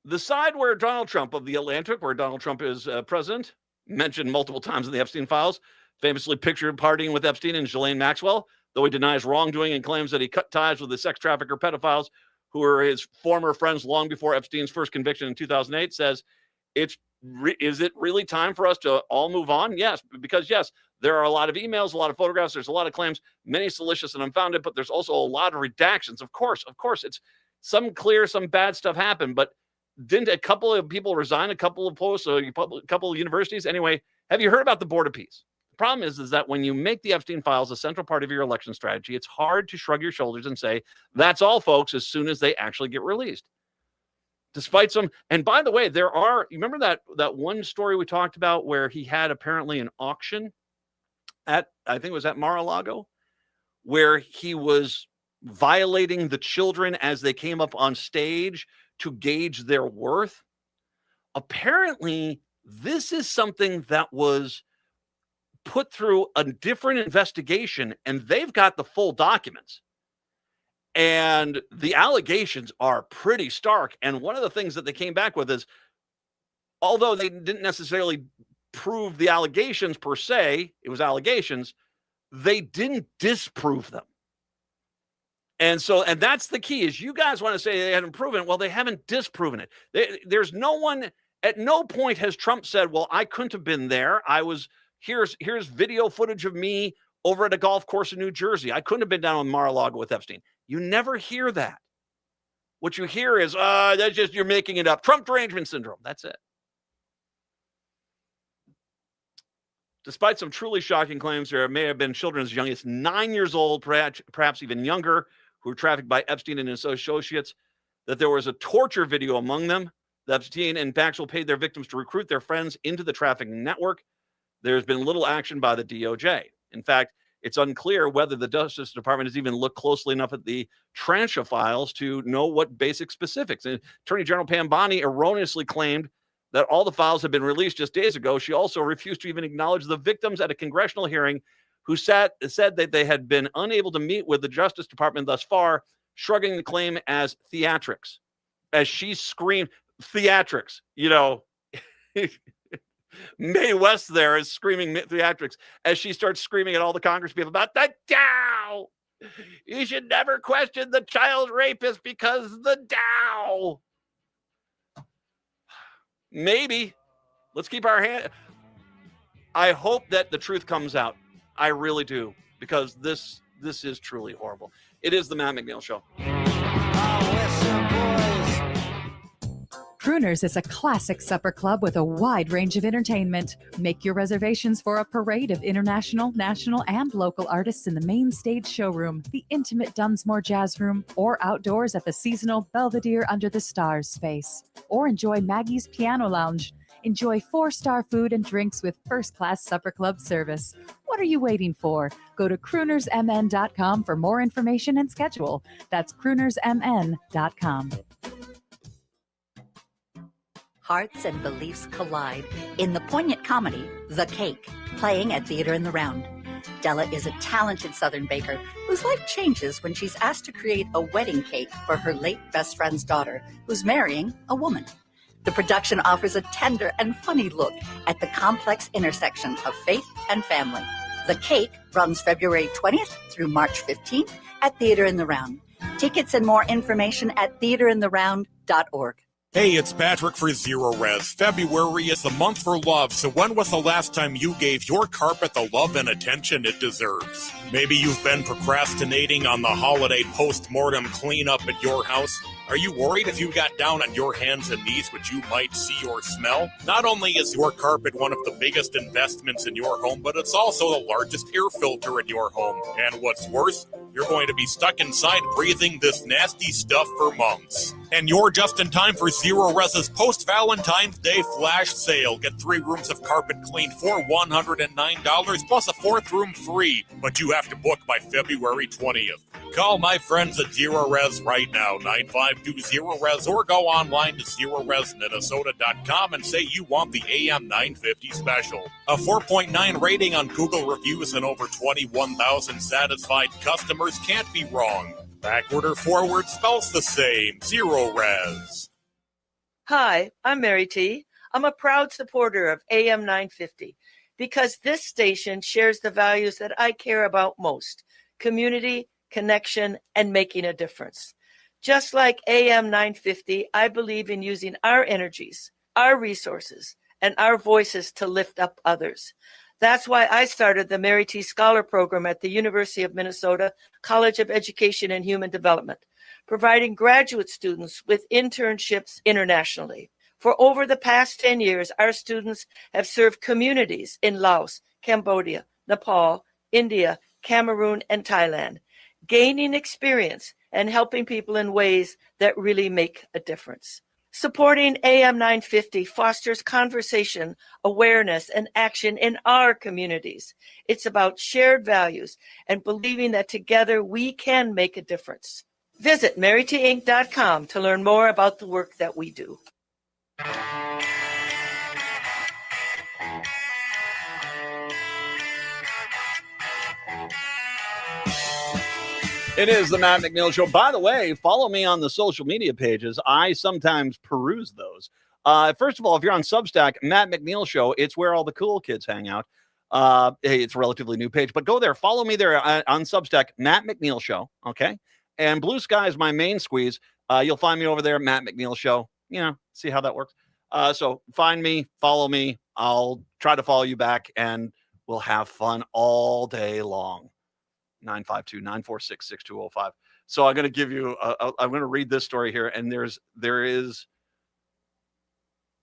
The side where Donald Trump of the Atlantic, where Donald Trump is president, mentioned multiple times in the Epstein files, famously pictured partying with Epstein and Ghislaine Maxwell, though he denies wrongdoing and claims that he cut ties with the sex trafficker pedophiles who were his former friends long before Epstein's first conviction in 2008, says, is it really time for us to all move on? Yes, because yes, there are a lot of emails, a lot of photographs, there's a lot of claims, many salacious and unfounded, but there's also a lot of redactions. Of course, it's some clear, some bad stuff happened, but didn't a couple of people resign, a couple of posts, a couple of universities? Anyway, have you heard about the Board of Peace? The problem is that when you make the Epstein files a central part of your election strategy, it's hard to shrug your shoulders and say, that's all, folks, as soon as they actually get released. Despite some, and by the way, you remember that one story we talked about where he had apparently an auction at, I think it was at Mar-a-Lago, where he was violating the children as they came up on stage to gauge their worth. Apparently, this is something that was put through a different investigation, and they've got the full documents. And the allegations are pretty stark. And one of the things that they came back with is, although they didn't necessarily prove the allegations per se, it was allegations, they didn't disprove them. And that's the key, is you guys want to say they haven't proven it. Well, they haven't disproven it. There's no one, at no point has Trump said, well, I couldn't have been there. Here's video footage of me over at a golf course in New Jersey. I couldn't have been down on Mar-a-Lago with Epstein. You never hear that. What you hear is, that's just, you're making it up. Trump derangement syndrome. That's it. Despite some truly shocking claims, there may have been children as young as 9 years old, perhaps even younger, who were trafficked by Epstein and his associates, that there was a torture video among them. The Epstein and Maxwell paid their victims to recruit their friends into the trafficking network. There's been little action by the DOJ. In fact, it's unclear whether the Justice Department has even looked closely enough at the Trancha files to know what basic specifics. And Attorney General Pam Bondi erroneously claimed that all the files had been released just days ago. She also refused to even acknowledge the victims at a congressional hearing who said that they had been unable to meet with the Justice Department thus far, shrugging the claim as theatrics. As she screamed, theatrics, Mae West there is screaming theatrics as she starts screaming at all the Congress people about the Dow. You should never question the child rapist because the Dow. Maybe. Let's keep our hand. I hope that the truth comes out. I really do, because this is truly horrible. It is the Matt McNeil Show. Crooners is a classic supper club with a wide range of entertainment. Make your reservations for a parade of international, national, and local artists in the main stage showroom, the intimate Dunsmore Jazz Room, or outdoors at the seasonal Belvedere Under the Stars space. Or enjoy Maggie's Piano Lounge. Enjoy 4-star food and drinks with first-class supper club service. What are you waiting for? Go to croonersmn.com for more information and schedule. That's croonersmn.com. Hearts and beliefs collide in the poignant comedy, The Cake, playing at Theater in the Round. Della is a talented Southern baker whose life changes when she's asked to create a wedding cake for her late best friend's daughter, who's marrying a woman. The production offers a tender and funny look at the complex intersection of faith and family. The Cake runs February 20th through March 15th at Theater in the Round. Tickets and more information at theaterintheround.org. Hey, it's Patrick for Zero Res. February is the month for love, so when was the last time you gave your carpet the love and attention it deserves? Maybe you've been procrastinating on the holiday post-mortem cleanup at your house. Are you worried if you got down on your hands and knees what you might see or smell? Not only is your carpet one of the biggest investments in your home, but it's also the largest air filter in your home. And what's worse, You're going to be stuck inside breathing this nasty stuff for months. And you're just in time for Zero Res's post-Valentine's Day flash sale. Get 3 rooms of carpet cleaned for $109 plus a 4th room free. But you have to book by February 20th. Call my friends at Zero Res right now, 952-ZERO-RES, or go online to ZeroResMinnesota.com and say you want the AM 950 special. A 4.9 rating on Google reviews and over 21,000 satisfied customers can't be wrong. Backward or forward spells the same. Zero Res. Hi, I'm Mary T. I'm a proud supporter of AM 950 because this station shares the values that I care about most: community, connection, and making a difference. Just like AM 950, I believe in using our energies, our resources, and our voices to lift up others. That's why I started the Mary T. Scholar Program at the University of Minnesota College of Education and Human Development, providing graduate students with internships internationally. For over the past 10 years, our students have served communities in Laos, Cambodia, Nepal, India, Cameroon, and Thailand, gaining experience and helping people in ways that really make a difference. Supporting AM 950 fosters conversation, awareness, and action in our communities. It's about shared values and believing that together we can make a difference. Visit MaryTinc.com to learn more about the work that we do. It is the Matt McNeil Show. By the way, follow me on the social media pages. I sometimes peruse those. First of all, if you're on Substack, Matt McNeil Show, it's where all the cool kids hang out. Hey, it's a relatively new page, but go there. Follow me there on Substack, Matt McNeil Show, okay? And Blue Sky is my main squeeze. You'll find me over there, Matt McNeil Show. You know, see how that works. So find me, follow me. I'll try to follow you back, and we'll have fun all day long. 952-946-6205. So I'm going to give you, I'm going to read this story here. And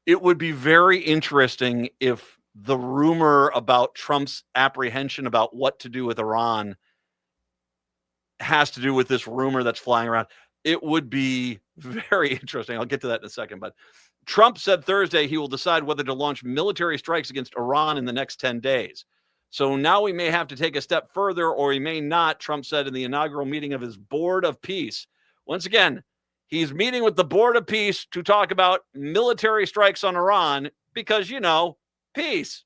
it would be very interesting if the rumor about Trump's apprehension about what to do with Iran has to do with this rumor that's flying around. It would be very interesting. I'll get to that in a second. But Trump said Thursday he will decide whether to launch military strikes against Iran in the next 10 days. So now we may have to take a step further, or we may not, Trump said in the inaugural meeting of his Board of Peace. Once again, he's meeting with the Board of Peace to talk about military strikes on Iran because, you know, peace.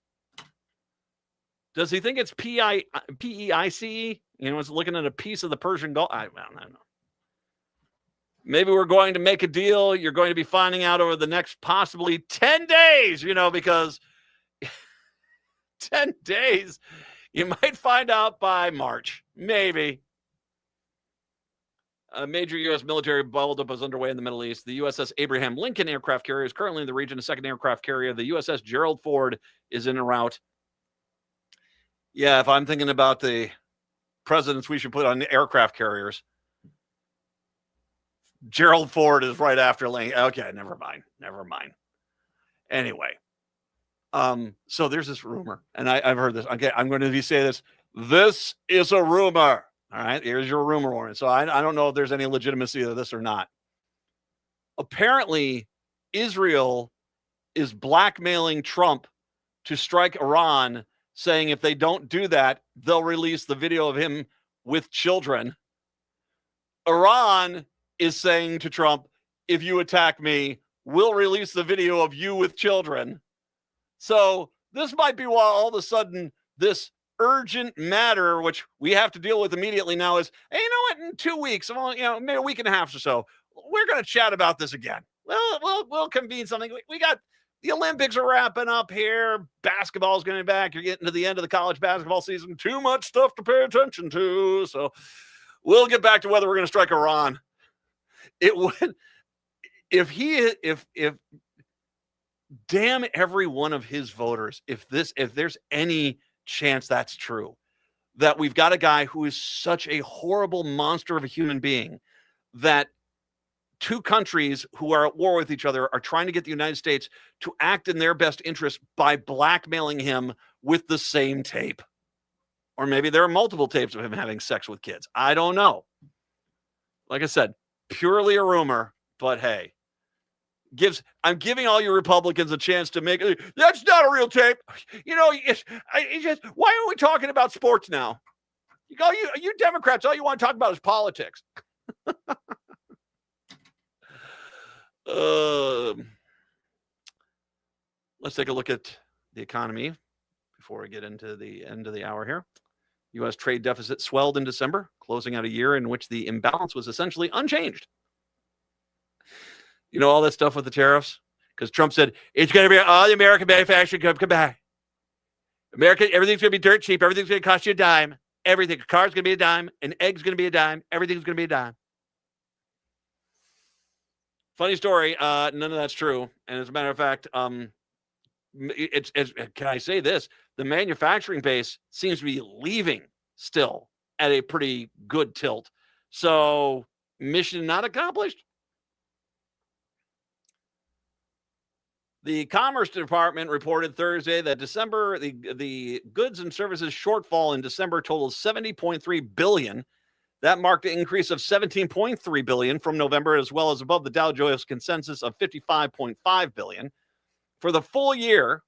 Does he think it's P-E-I-C-E? You know, it's looking at a piece of the Persian Gulf. I don't know. Maybe we're going to make a deal. You're going to be finding out over the next possibly 10 days, you know, because 10 days, you might find out by March, maybe. A major U.S. military buildup is underway in the Middle East. The USS Abraham Lincoln aircraft carrier is currently in the region. A second aircraft carrier, the USS Gerald Ford, is en route. Yeah, if I'm thinking about the presidents we should put on the aircraft carriers, Gerald Ford is right after Lincoln. Okay, never mind. Anyway. So there's this rumor, and I've heard this. Okay, I'm going to say this. This is a rumor. All right, here's your rumor warning. So I don't know if there's any legitimacy to this or not. Apparently, Israel is blackmailing Trump to strike Iran, saying if they don't do that, they'll release the video of him with children. Iran is saying to Trump, if you attack me, we'll release the video of you with children. So this might be why all of a sudden this urgent matter, which we have to deal with immediately now, is, hey, you know what? In 2 weeks, well, you know, maybe a week and a half or so, we're going to chat about this again. Well, we'll convene something. We got the Olympics are wrapping up here. Basketball is going to be back. You're getting to the end of the college basketball season. Too much stuff to pay attention to. So we'll get back to whether we're going to strike Iran. It would, if damn every one of his voters, if there's any chance that's true, that we've got a guy who is such a horrible monster of a human being that two countries who are at war with each other are trying to get the United States to act in their best interest by blackmailing him with the same tape. Or maybe there are multiple tapes of him having sex with kids. I don't know. Like I said, purely a rumor, but hey, I'm giving all you Republicans a chance to make it. That's not a real tape. You know, why are we talking about sports now? You Democrats, all you want to talk about is politics. Let's take a look at the economy before we get into the end of the hour here. U.S. trade deficit swelled in December, closing out a year in which the imbalance was essentially unchanged. You know, all that stuff with the tariffs? Because Trump said, it's going to be all the American manufacturing come back. America, everything's going to be dirt cheap. Everything's going to cost you a dime. Everything. A car's going to be a dime. An egg's going to be a dime. Everything's going to be a dime. Funny story. None of that's true. And as a matter of fact, can I say this? The manufacturing base seems to be leaving still at a pretty good tilt. So mission not accomplished. The Commerce Department reported Thursday that December, the goods and services shortfall in December totaled $70.3 billion. That marked an increase of $17.3 billion from November, as well as above the Dow Jones consensus of $55.5 billion. For the full year,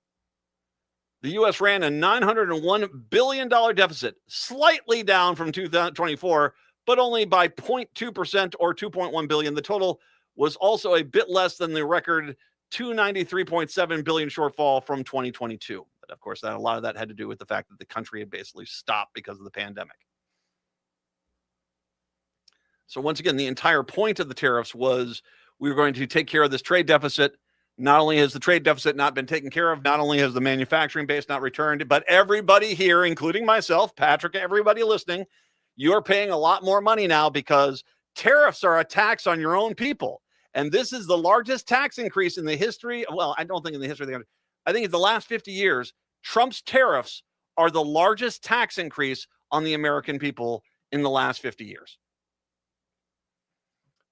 the U.S. ran a $901 billion deficit, slightly down from 2024, but only by 0.2% or $2.1 billion. The total was also a bit less than the record $293.7 billion shortfall from 2022. But of course, a lot of that had to do with the fact that the country had basically stopped because of the pandemic. So once again, the entire point of the tariffs was we were going to take care of this trade deficit. Not only has the trade deficit not been taken care of, not only has the manufacturing base not returned, but everybody here, including myself, Patrick, everybody listening, you're paying a lot more money now because tariffs are a tax on your own people. And this is the largest tax increase in the history. Well, I don't think in the history of the country. I think in the last 50 years, Trump's tariffs are the largest tax increase on the American people in the last 50 years.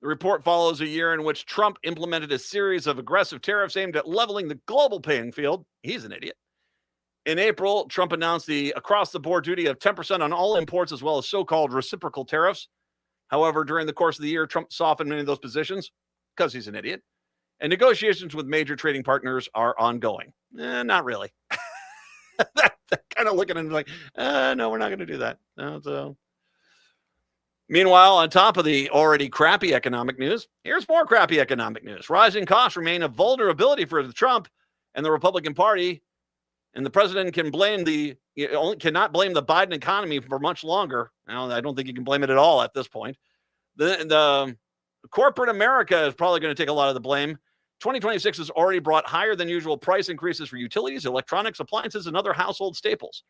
The report follows a year in which Trump implemented a series of aggressive tariffs aimed at leveling the global playing field. He's an idiot. In April, Trump announced the across-the-board duty of 10% on all imports, as well as so-called reciprocal tariffs. However, during the course of the year, Trump softened many of those positions because he's an idiot. And negotiations with major trading partners are ongoing. Not really. That kind of looking at him like, no, we're not going to do that. No, so. Meanwhile, on top of the already crappy economic news, here's more crappy economic news. Rising costs remain a vulnerability for Trump and the Republican Party, and the president cannot blame the Biden economy for much longer. Now, I don't think you can blame it at all at this point. The corporate America is probably going to take a lot of the blame. 2026 has already brought higher than usual price increases for utilities, electronics, appliances, and other household staples.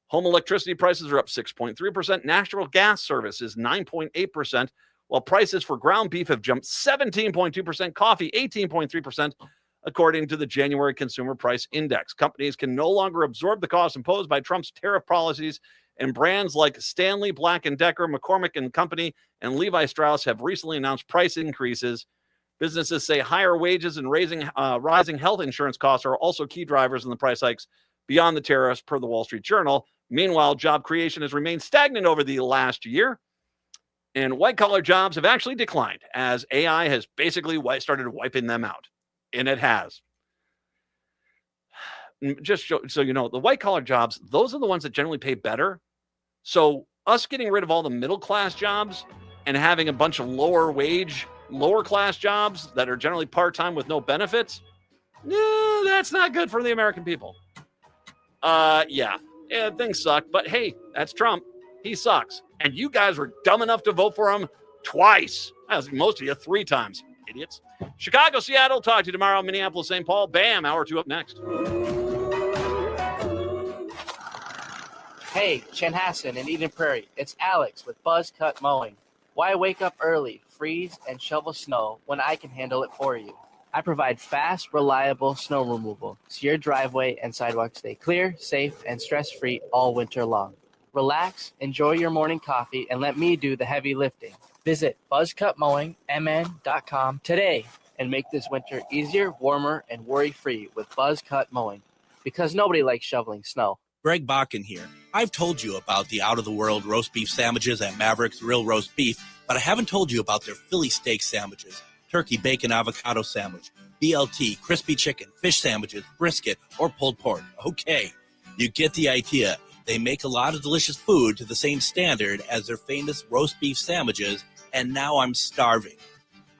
Home electricity prices are up 6.3%. Natural gas service is 9.8%, while prices for ground beef have jumped 17.2%, coffee 18.3%, according to the January Consumer Price Index. Companies can no longer absorb the costs imposed by Trump's tariff policies, and brands like Stanley Black & Decker, McCormick & Company, and Levi Strauss have recently announced price increases. Businesses say higher wages and rising health insurance costs are also key drivers in the price hikes beyond the tariffs, per the Wall Street Journal. Meanwhile, job creation has remained stagnant over the last year, and white-collar jobs have actually declined as AI has basically started wiping them out, and it has. Just so you know, the white-collar jobs, those are the ones that generally pay better. So us getting rid of all the middle-class jobs and having a bunch of lower-wage, lower-class jobs that are generally part-time with no benefits, that's not good for the American people. Yeah, things suck, but hey, that's Trump. He sucks. And you guys were dumb enough to vote for him twice. As most of you, 3 times, idiots. Chicago, Seattle, talk to you tomorrow. Minneapolis, St. Paul, bam, hour 2 up next. Hey, Chanhassen in Eden Prairie, it's Alex with Buzz Cut Mowing. Why wake up early, freeze, and shovel snow when I can handle it for you? I provide fast, reliable snow removal so your driveway and sidewalks stay clear, safe, and stress-free all winter long. Relax, enjoy your morning coffee, and let me do the heavy lifting. Visit buzzcutmowingmn.com today and make this winter easier, warmer, and worry-free with Buzz Cut Mowing, because nobody likes shoveling snow. Greg Bakken here. I've told you about the out-of-the-world roast beef sandwiches at Maverick's Real Roast Beef, but I haven't told you about their Philly steak sandwiches, turkey bacon avocado sandwich, BLT, crispy chicken, fish sandwiches, brisket, or pulled pork. Okay, you get the idea. They make a lot of delicious food to the same standard as their famous roast beef sandwiches, and now I'm starving.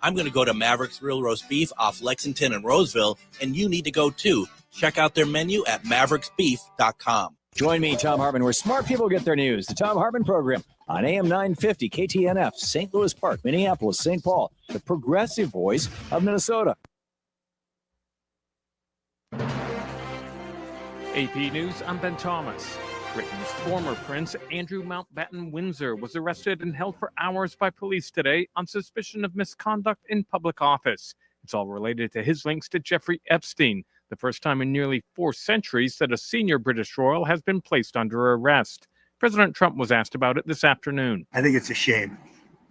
I'm going to go to Maverick's Real Roast Beef off Lexington and Roseville, and you need to go too. Check out their menu at mavericksbeef.com. Join me, Tom Hartman, where smart people get their news. The Tom Hartman Program on AM 950, KTNF, St. Louis Park, Minneapolis, St. Paul, the progressive voice of Minnesota. AP News, I'm Ben Thomas. Britain's former prince, Andrew Mountbatten Windsor, was arrested and held for hours by police today on suspicion of misconduct in public office. It's all related to his links to Jeffrey Epstein, the first time in nearly 4 centuries that a senior British royal has been placed under arrest. President Trump was asked about it this afternoon. I think it's a shame.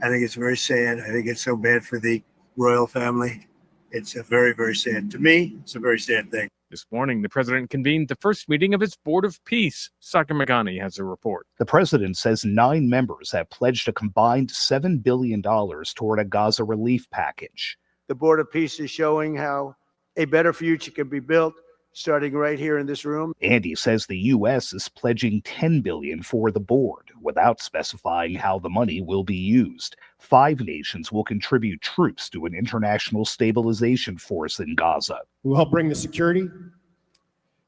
I think it's very sad. I think it's so bad for the royal family. It's a very, very sad. To me, it's a very sad thing. This morning, the president convened the first meeting of his Board of Peace. Sagar Meghani has a report. The president says 9 members have pledged a combined $7 billion toward a Gaza relief package. The Board of Peace is showing how a better future can be built, starting right here in this room. Andy says the U.S. is pledging $10 billion for the board, without specifying how the money will be used. 5 nations will contribute troops to an international stabilization force in Gaza. We'll help bring the security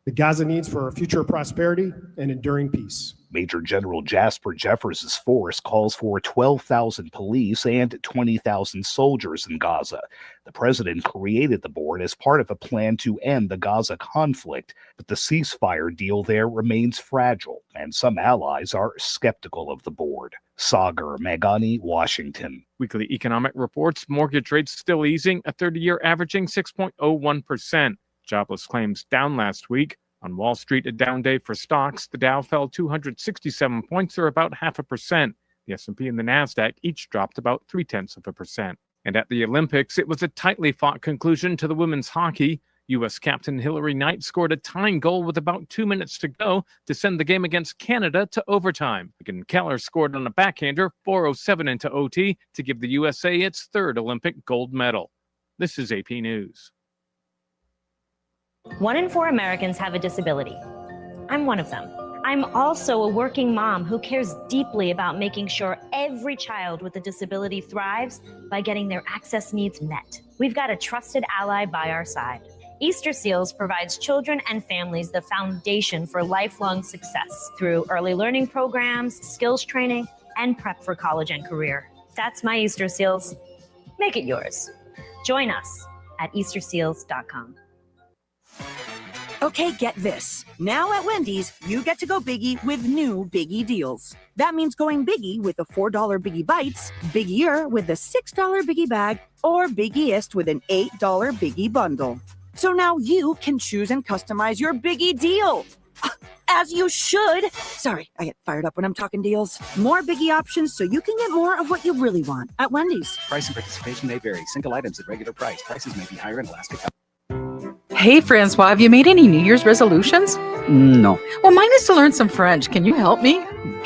the Gaza needs for a future of prosperity and enduring peace. Major General Jasper Jeffers' force calls for 12,000 police and 20,000 soldiers in Gaza. The president created the board as part of a plan to end the Gaza conflict, but the ceasefire deal there remains fragile, and some allies are skeptical of the board. Sagar Meghani, Washington. Weekly economic reports, mortgage rates still easing, a 30-year averaging 6.01%. Jobless claims down last week. On Wall Street, a down day for stocks. The Dow fell 267 points, or about 0.5%. The S&P and the Nasdaq each dropped about 0.3%. And at the Olympics, it was a tightly fought conclusion to the women's hockey. U.S. captain Hillary Knight scored a tying goal with about 2 minutes to go to send the game against Canada to overtime. Megan Keller scored on a backhander, 4:07 into OT, to give the USA its 3rd Olympic gold medal. This is AP News. 1 in 4 Americans have a disability. I'm one of them. I'm also a working mom who cares deeply about making sure every child with a disability thrives by getting their access needs met. We've got a trusted ally by our side. Easter Seals provides children and families the foundation for lifelong success through early learning programs, skills training, and prep for college and career. That's my Easter Seals. Make it yours. Join us at easterseals.com. Okay, get this. Now at Wendy's, you get to go biggie with new Biggie deals. That means going biggie with the $4 Biggie Bites, biggier with the $6 Biggie Bag, or biggiest with an $8 Biggie Bundle. So now you can choose and customize your Biggie deal. As you should. Sorry, I get fired up when I'm talking deals. More Biggie options so you can get more of what you really want at Wendy's. Price and participation may vary. Single items at regular price. Prices may be higher in Alaska. Hey, Francois, have you made any New Year's resolutions? No. Well, mine is to learn some French. Can you help me?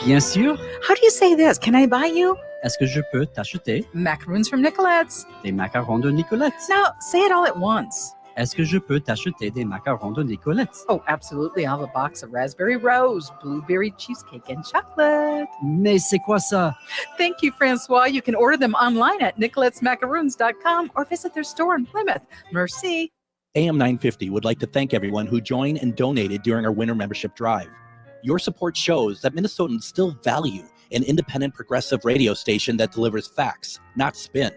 Bien sûr. How do you say this? Can I buy you? Est-ce que je peux t'acheter Macaroons from Nicolette's. des macarons de Nicolette? Now, say it all at once. Est-ce que je peux t'acheter des macarons de Nicolette? Oh, absolutely. I'll have a box of raspberry rose, blueberry cheesecake, and chocolate. Mais c'est quoi ça? Thank you, Francois. You can order them online at nicoletsmacaroons.com or visit their store in Plymouth. Merci. AM 950 would like to thank everyone who joined and donated during our winter membership drive. Your support shows that Minnesotans still value an independent progressive radio station that delivers facts, not spin.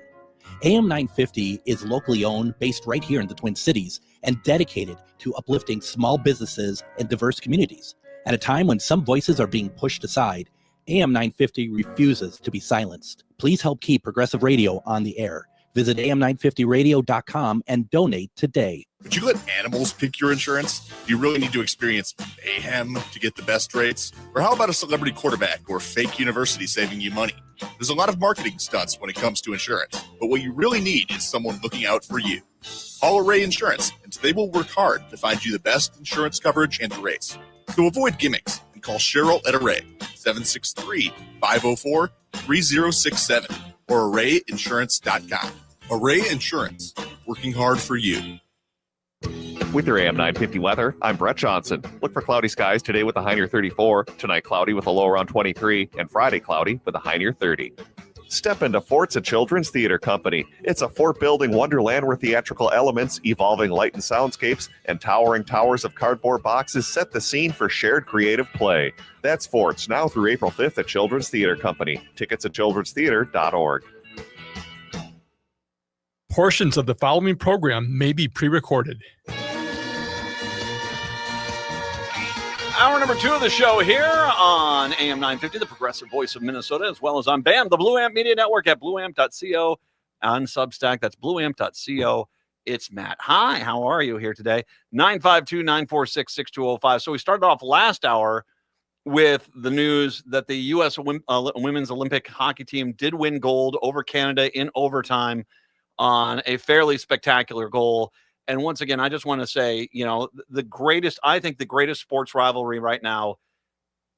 AM 950 is locally owned, based right here in the Twin Cities, and dedicated to uplifting small businesses and diverse communities. At a time when some voices are being pushed aside, AM 950 refuses to be silenced. Please help keep progressive radio on the air. Visit am950radio.com and donate today. Would you let animals pick your insurance? Do you really need to experience mayhem to get the best rates? Or how about a celebrity quarterback or fake university saving you money? There's a lot of marketing stunts when it comes to insurance, but what you really need is someone looking out for you. Call Array Insurance, and they will work hard to find you the best insurance coverage and the rates. So avoid gimmicks and call Cheryl at Array, 763-504-3067 or arrayinsurance.com. Array Insurance, working hard for you. With your AM 950 weather, I'm Brett Johnson. Look for cloudy skies today with a high near 34, tonight cloudy with a low around 23, and Friday cloudy with a high near 30. Step into Fort's a children's theater company. It's a fort-building wonderland where theatrical elements, evolving light and soundscapes, and towering towers of cardboard boxes set the scene for shared creative play. That's Fort's, now through April 5th at Children's Theater Company. Tickets at childrenstheater.org. Portions of the following program may be pre-recorded. Hour number 2 of the show here on AM 950, the progressive voice of Minnesota, as well as on BAM, the Blue Amp Media Network at blueamp.co, on Substack. That's blueamp.co. It's Matt. Hi, how are you here today? 952-946-6205. So we started off last hour with the news that the U.S. Women's Olympic hockey team did win gold over Canada in overtime on a fairly spectacular goal. And once again, I just want to say, I think the greatest sports rivalry right now,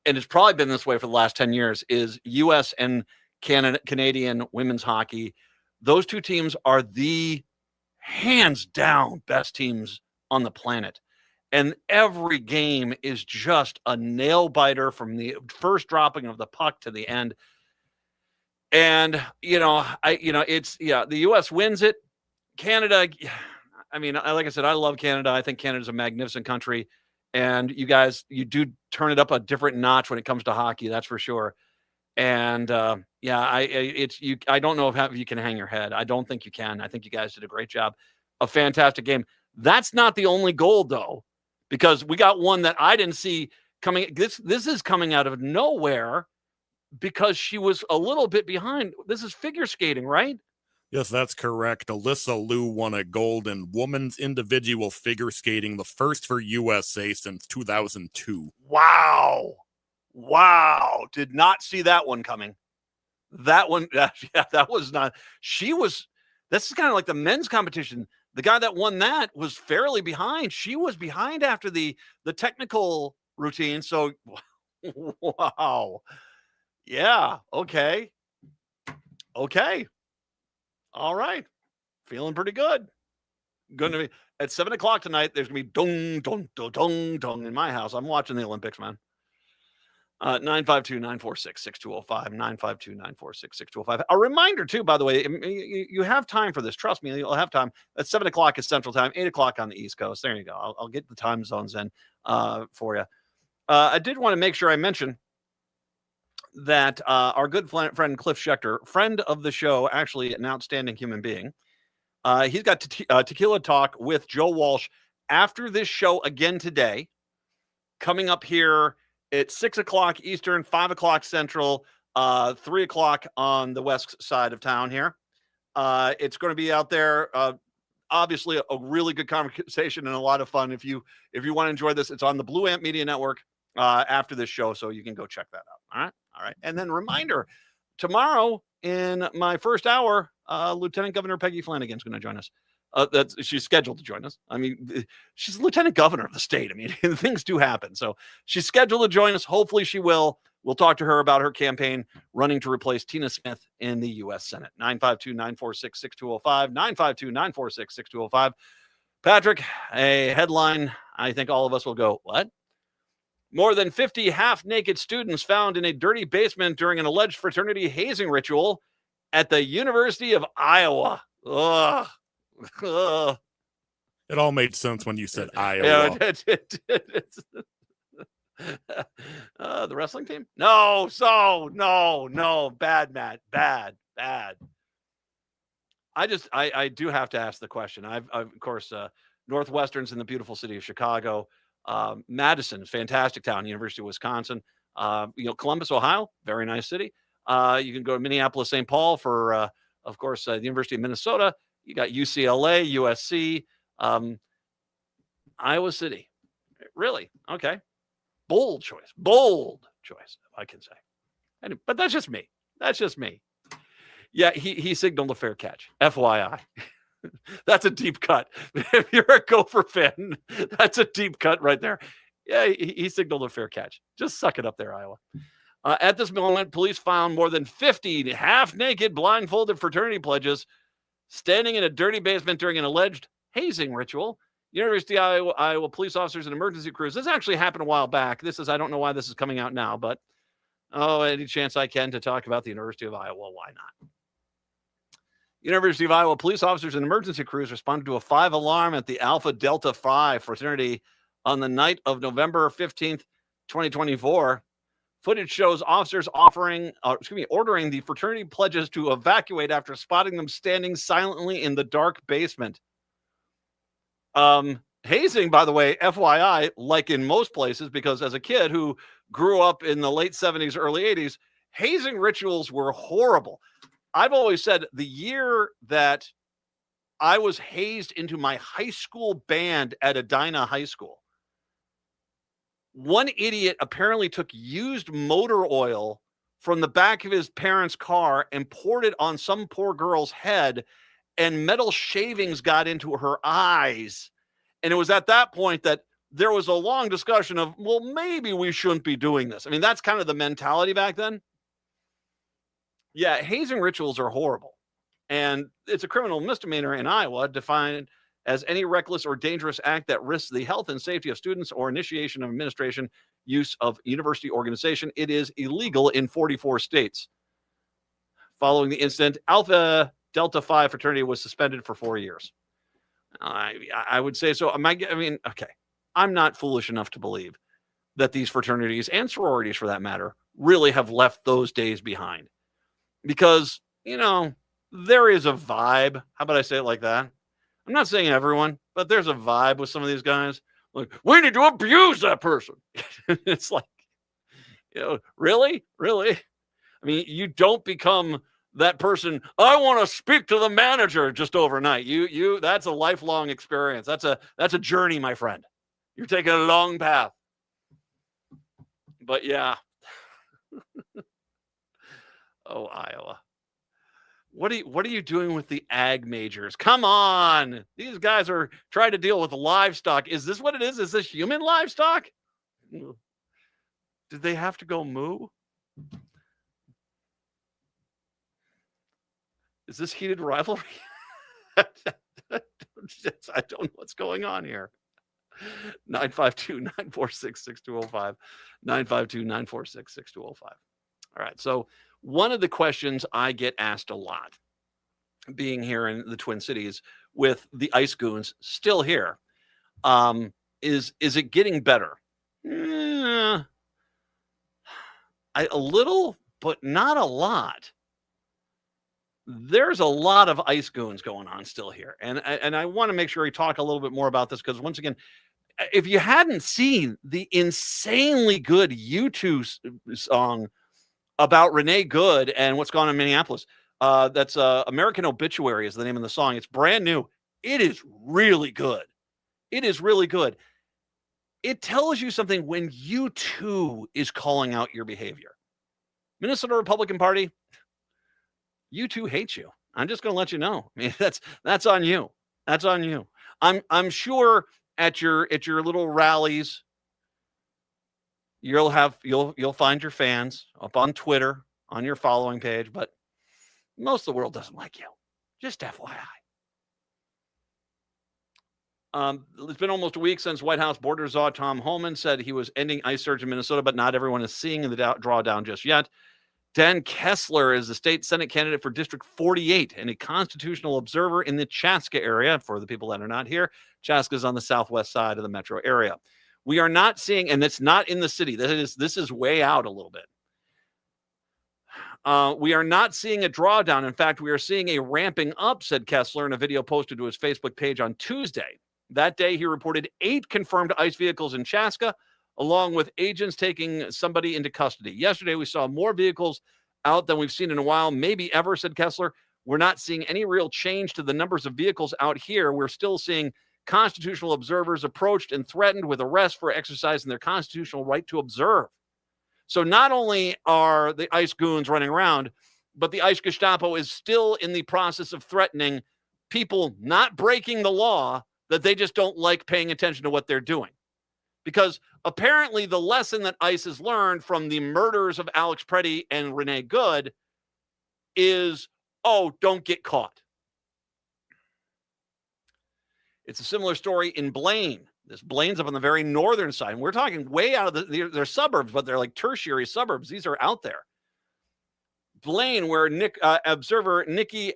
and it's probably been this way for the last 10 years, is U.S. and Canadian women's hockey. Those two teams are the hands down best teams on the planet. And every game is just a nail biter from the first dropping of the puck to the end. And, the U.S. wins it. Canada, like I said, I love Canada. I think Canada's a magnificent country. And you guys, you do turn it up a different notch when it comes to hockey, that's for sure. And, I don't know if you can hang your head. I don't think you can. I think you guys did a great job. A fantastic game. That's not the only goal, though, because we got one that I didn't see coming. This is coming out of nowhere because she was a little bit behind. This is figure skating, right? Yes, that's correct. Alyssa Liu won a gold in women's individual figure skating, the first for USA since 2002. Wow. Did not see that one coming. That one, that was not. This is kind of like the men's competition. The guy that won that was fairly behind. She was behind after the technical routine. So, wow. Yeah. Okay. All right. Feeling pretty good. Going to be at 7:00 tonight. There's going to be dong, dong, dong, dong, dong in my house. I'm watching the Olympics, man. 952-946-6205. 952-946-6205. A reminder, too, by the way, you have time for this. Trust me, you'll have time. At 7:00 is Central Time, 8:00 on the East Coast. There you go. I'll get the time zones in for you. I did want to make sure I mention that our good friend Cliff Schechter, friend of the show, actually an outstanding human being, he's got Tequila Talk with Joe Walsh after this show again today, coming up here at 6:00 Eastern, 5:00 Central, 3:00 on the west side of town here. It's going to be out there. Obviously, a really good conversation and a lot of fun. If you want to enjoy this, it's on the Blue Amp Media Network after this show, so you can go check that out. All right. And then reminder, tomorrow in my first hour, Lieutenant Governor Peggy Flanagan is going to join us. She's scheduled to join us. She's Lieutenant Governor of the state. Things do happen. So she's scheduled to join us. Hopefully she will. We'll talk to her about her campaign running to replace Tina Smith in the U.S. Senate. 952-946-6205. 952-946-6205. Patrick, a headline I think all of us will go, what? More than 50 half-naked students found in a dirty basement during an alleged fraternity hazing ritual at the University of Iowa. Ugh. It all made sense when you said Iowa. The wrestling team? No. Bad, Matt. Bad. I do have to ask the question. I've of course, Northwestern's in the beautiful city of Chicago. Madison, fantastic town, University of Wisconsin. Columbus, Ohio, very nice city. You can go to Minneapolis, St. Paul for, of course, the University of Minnesota. You got UCLA, USC, Iowa City. Really? Okay. Bold choice, I can say. But that's just me. Yeah, he signaled a fair catch. FYI. That's a deep cut. If you're a Gopher fan, that's a deep cut right there. Yeah, he signaled a fair catch. Just suck it up there, Iowa. At this moment, police found more than 50 half-naked, blindfolded fraternity pledges standing in a dirty basement during an alleged hazing ritual. University of Iowa police officers and emergency crews. This actually happened a while back. I don't know why this is coming out now, but any chance I can to talk about the University of Iowa, why not? University of Iowa police officers and emergency crews responded to a 5 alarm at the Alpha Delta Phi fraternity on the night of November 15th, 2024. Footage shows officers ordering the fraternity pledges to evacuate after spotting them standing silently in the dark basement. Hazing, by the way, FYI, like in most places, because as a kid who grew up in the late 70s, early 80s, hazing rituals were horrible. I've always said the year that I was hazed into my high school band at Edina High School, one idiot apparently took used motor oil from the back of his parents' car and poured it on some poor girl's head, and metal shavings got into her eyes. And it was at that point that there was a long discussion of, well, maybe we shouldn't be doing this. I mean, that's kind of the mentality back then. Yeah, hazing rituals are horrible. And it's a criminal misdemeanor in Iowa, defined as any reckless or dangerous act that risks the health and safety of students or initiation of administration use of university organization. It is illegal in 44 states. Following the incident, Alpha Delta Phi fraternity was suspended for 4 years. I would say so. Okay. I'm not foolish enough to believe that these fraternities and sororities, for that matter, really have left those days behind. Because, there is a vibe. How about I say it like that? I'm not saying everyone, but there's a vibe with some of these guys. Like, we need to abuse that person. It's like, really? Really? I mean, you don't become that person. I want to speak to the manager just overnight. That's a lifelong experience. That's a journey, my friend. You're taking a long path. But yeah. Oh, Iowa. What are you doing with the ag majors? Come on. These guys are trying to deal with livestock. Is this what it is? Is this human livestock? Did they have to go moo? Is this heated rivalry? I don't know what's going on here. 952-946-6205. 952-946-6205. All right. So one of the questions I get asked a lot, being here in the Twin Cities with the Ice Goons still here, is it getting better? A little, but not a lot. There's a lot of Ice Goons going on still here. And I want to make sure we talk a little bit more about this, because once again, if you hadn't seen the insanely good U2 song about Renee Good and what's going on in Minneapolis, that's American Obituary is the name of the song. It's brand new. It is really good. It is really good. It tells you something when U2 is calling out your behavior. Minnesota Republican Party, U2 hates you. I'm just going to let you know. I mean, that's on you. That's on you. I'm sure at your little rallies, you'll find your fans up on Twitter on your following page, but most of the world doesn't like you. Just FYI. It's been almost a week since White House border czar Tom Homan said he was ending ICE surge in Minnesota, but not everyone is seeing the drawdown just yet. Dan Kessler is the state Senate candidate for District 48 and a constitutional observer in the Chaska area. For the people that are not here, Chaska is on the southwest side of the metro area. We are not seeing, and it's not in the city. This is way out a little bit. We are not seeing a drawdown. In fact, we are seeing a ramping up, said Kessler in a video posted to his Facebook page on Tuesday. That day, he reported 8 confirmed ICE vehicles in Chaska, along with agents taking somebody into custody. Yesterday, we saw more vehicles out than we've seen in a while, maybe ever, said Kessler. We're not seeing any real change to the numbers of vehicles out here. We're still seeing constitutional observers approached and threatened with arrest for exercising their constitutional right to observe. So not only are the ICE goons running around, but the ICE Gestapo is still in the process of threatening people not breaking the law, that they just don't like paying attention to what they're doing. Because apparently the lesson that ICE has learned from the murders of Alex Preddy and Renee Good is, oh, don't get caught. It's a similar story in Blaine. Blaine's up on the very northern side. And we're talking way out of they're suburbs, but they're like tertiary suburbs. These are out there. Blaine, where observer Nikki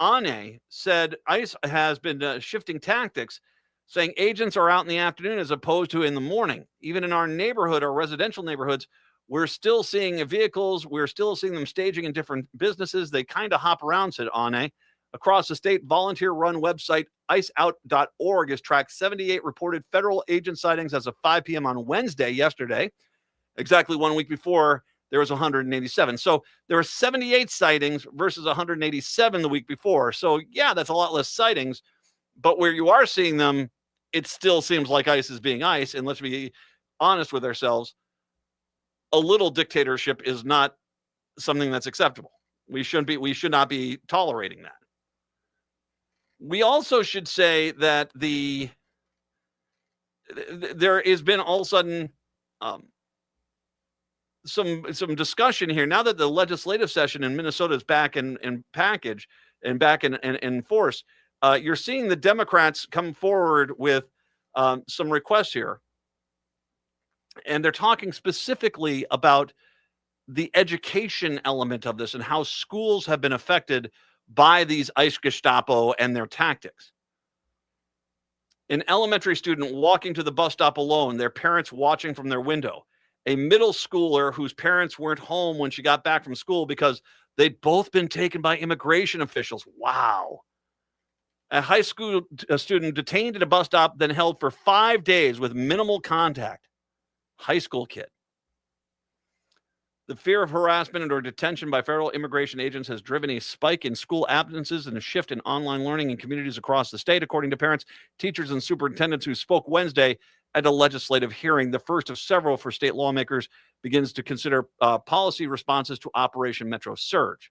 Ane said ICE has been shifting tactics, saying agents are out in the afternoon as opposed to in the morning. Even in our neighborhood, our residential neighborhoods, we're still seeing vehicles. We're still seeing them staging in different businesses. They kind of hop around, said Ane. Across the state, volunteer-run website iceout.org has tracked 78 reported federal agent sightings as of 5 p.m. on Wednesday, yesterday. Exactly 1 week before, there was 187. So there were 78 sightings versus 187 the week before. So, yeah, that's a lot less sightings. But where you are seeing them, it still seems like ICE is being ICE. And let's be honest with ourselves, a little dictatorship is not something that's acceptable. We should not be tolerating that. We also should say that there has been all of a sudden some discussion here now that the legislative session in Minnesota is back in package and back in force. You're seeing the Democrats come forward with some requests here, and they're talking specifically about the education element of this and how schools have been affected by these ICE Gestapo and their tactics. An elementary student walking to the bus stop alone, their parents watching from their window. A middle schooler whose parents weren't home when she got back from school because they'd both been taken by immigration officials. Wow. A high school student detained at a bus stop, then held for 5 days with minimal contact. High school kid. The fear of harassment or detention by federal immigration agents has driven a spike in school absences and a shift in online learning in communities across the state, according to parents, teachers, and superintendents who spoke Wednesday at a legislative hearing. The first of several for state lawmakers begins to consider policy responses to Operation Metro Surge.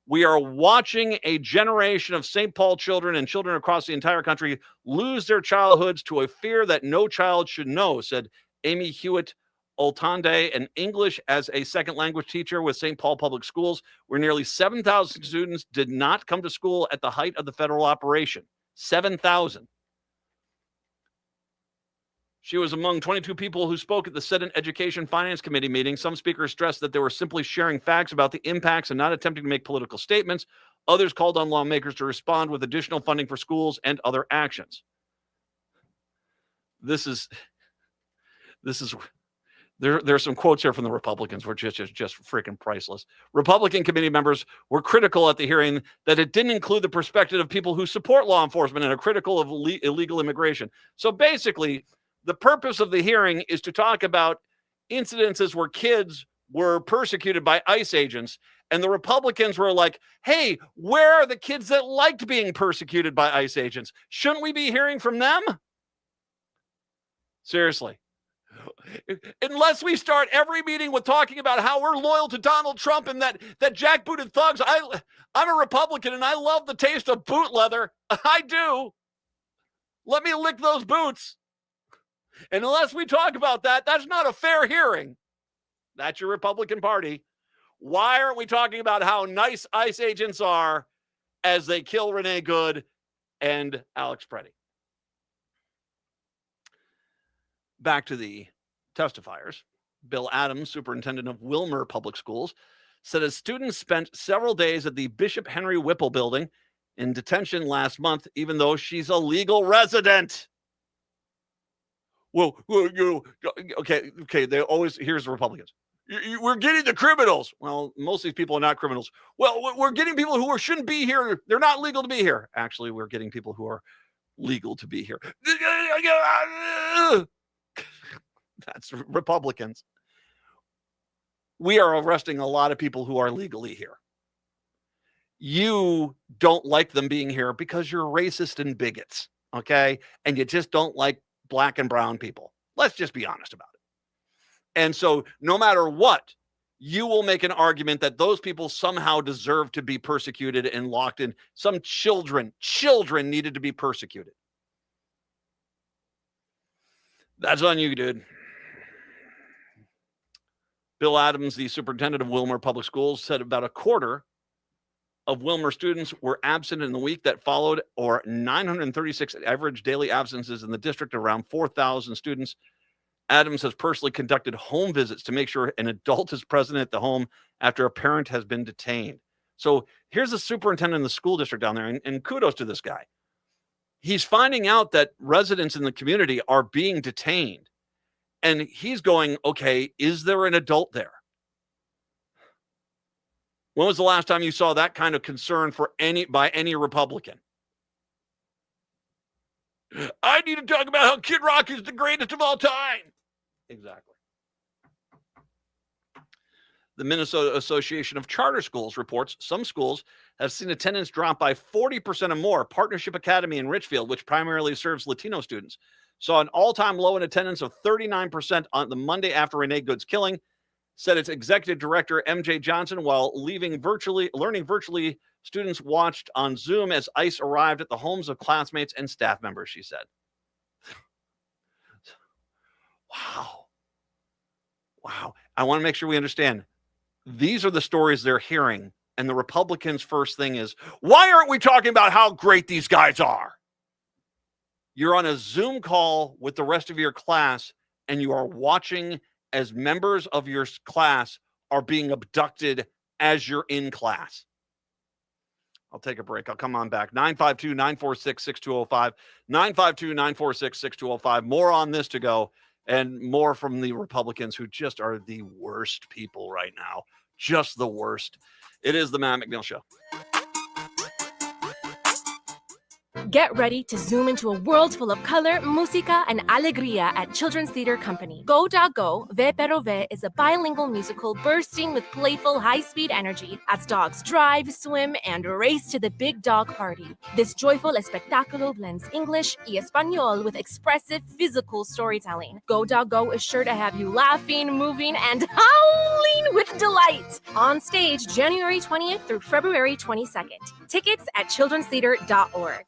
We are watching a generation of St. Paul children and children across the entire country lose their childhoods to a fear that no child should know, said Amy Hewitt Oltande, an English as a second language teacher with St. Paul Public Schools, where nearly 7,000 students did not come to school at the height of the federal operation. 7,000. She was among 22 people who spoke at the Senate Education Finance Committee meeting. Some speakers stressed that they were simply sharing facts about the impacts and not attempting to make political statements. Others called on lawmakers to respond with additional funding for schools and other actions. There's some quotes here from the Republicans which are just freaking priceless. Republican committee members were critical at the hearing that it didn't include the perspective of people who support law enforcement and are critical of illegal immigration. So basically, the purpose of the hearing is to talk about incidences where kids were persecuted by ICE agents, and the Republicans were like, hey, where are the kids that liked being persecuted by ICE agents? Shouldn't we be hearing from them? Seriously. Unless we start every meeting with talking about how we're loyal to Donald Trump and that jackbooted thugs. I'm a Republican and I love the taste of boot leather. I do. Let me lick those boots. And unless we talk about that, that's not a fair hearing. That's your Republican Party. Why aren't we talking about how nice ICE agents are as they kill Renee Good and Alex Preddy? Back to the testifiers. Bill Adams, superintendent of Wilmer Public Schools, said a student spent several days at the Bishop Henry Whipple building in detention last month, even though she's a legal resident. Well, okay. They always, here's the Republicans. We're getting the criminals. Well, most of these people are not criminals. Well, we're getting people who shouldn't be here. They're not legal to be here. Actually, we're getting people who are legal to be here. That's Republicans. We are arresting a lot of people who are legally here. You don't like them being here because you're racist and bigots, okay? And you just don't like black and brown people. Let's just be honest about it. And so no matter what, you will make an argument that those people somehow deserve to be persecuted and locked in. Some children needed to be persecuted. That's on you, dude. Bill Adams, the superintendent of Wilmer Public Schools, said about a quarter of Wilmer students were absent in the week that followed, or 936 average daily absences in the district, around 4,000 students. Adams has personally conducted home visits to make sure an adult is present at the home after a parent has been detained. So here's the superintendent of the school district down there, and kudos to this guy. He's finding out that residents in the community are being detained, and he's going, okay, is there an adult there? When was the last time you saw that kind of concern by any Republican? I need to talk about how Kid Rock is the greatest of all time. Exactly. The Minnesota Association of Charter Schools reports some schools have seen attendance drop by 40% or more. Partnership Academy in Richfield, which primarily serves Latino students, saw an all-time low in attendance of 39% on the Monday after Renee Good's killing, said its executive director, MJ Johnson, while learning virtually, students watched on Zoom as ICE arrived at the homes of classmates and staff members, she said. Wow. I want to make sure we understand. These are the stories they're hearing, and the Republicans' first thing is, why aren't we talking about how great these guys are? You're on a Zoom call with the rest of your class, and you are watching as members of your class are being abducted as you're in class. I'll take a break. I'll come on back. 952-946-6205. 952-946-6205. More on this to go, and more from the Republicans, who just are the worst people right now. Just the worst. It is the Matt McNeil Show. Get ready to zoom into a world full of color, música, and alegría at Children's Theater Company. Go Da Go, Ve Pero Ve is a bilingual musical bursting with playful, high-speed energy as dogs drive, swim, and race to the big dog party. This joyful espectáculo blends English y Español with expressive physical storytelling. Go Da Go is sure to have you laughing, moving, and howling with delight. On stage January 20th through February 22nd. Tickets at childrenstheater.org.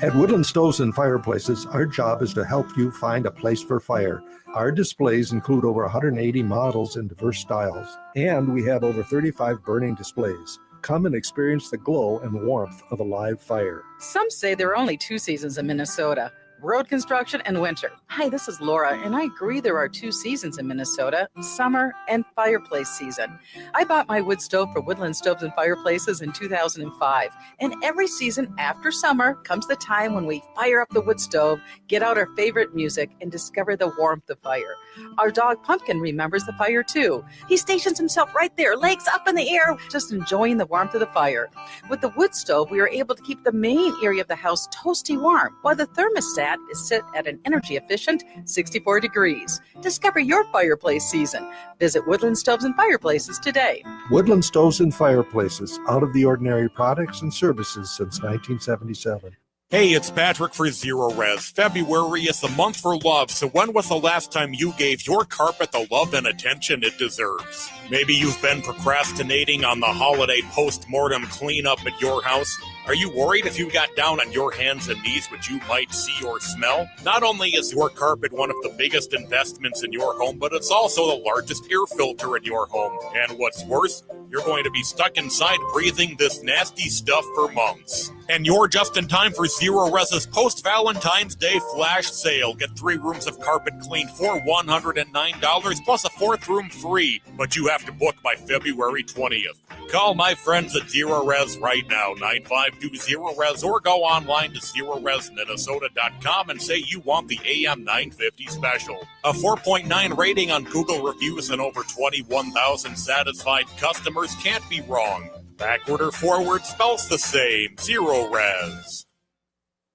At Woodland Stoves and Fireplaces, our job is to help you find a place for fire. Our displays include over 180 models in diverse styles, and we have over 35 burning displays. Come and experience the glow and warmth of a live fire. Some say there are only two seasons in Minnesota: road construction and winter. Hi, this is Laura, and I agree there are two seasons in Minnesota: summer and fireplace season. I bought my wood stove for Woodland Stoves and Fireplaces in 2005, and every season after summer comes the time when we fire up the wood stove, get out our favorite music, and discover the warmth of fire. Our dog Pumpkin remembers the fire too. He stations himself right there, legs up in the air, just enjoying the warmth of the fire. With the wood stove, we are able to keep the main area of the house toasty warm, while the thermostat is set at an energy efficient 64 degrees. Discover your fireplace season. Visit Woodland Stoves and Fireplaces today. Woodland Stoves and Fireplaces, out of the ordinary products and services since 1977. Hey, it's Patrick for Zero Res. February is the month for love, so when was the last time you gave your carpet the love and attention it deserves? Maybe you've been procrastinating on the holiday post-mortem cleanup at your house. Are you worried if you got down on your hands and knees what you might see or smell? Not only is your carpet one of the biggest investments in your home, but it's also the largest air filter in your home. And what's worse, you're going to be stuck inside breathing this nasty stuff for months. And you're just in time for Zero Res's post-Valentine's Day flash sale. Get 3 rooms of carpet cleaned for $109 plus a 4th room free. But you have to book by February 20th. Call my friends at Zero Res right now, 952-ZERO-RES, or go online to ZeroResMinnesota.com and say you want the AM 950 special. A 4.9 rating on Google reviews and over 21,000 satisfied customers can't be wrong. Backward or forward spells the same. Zero Res.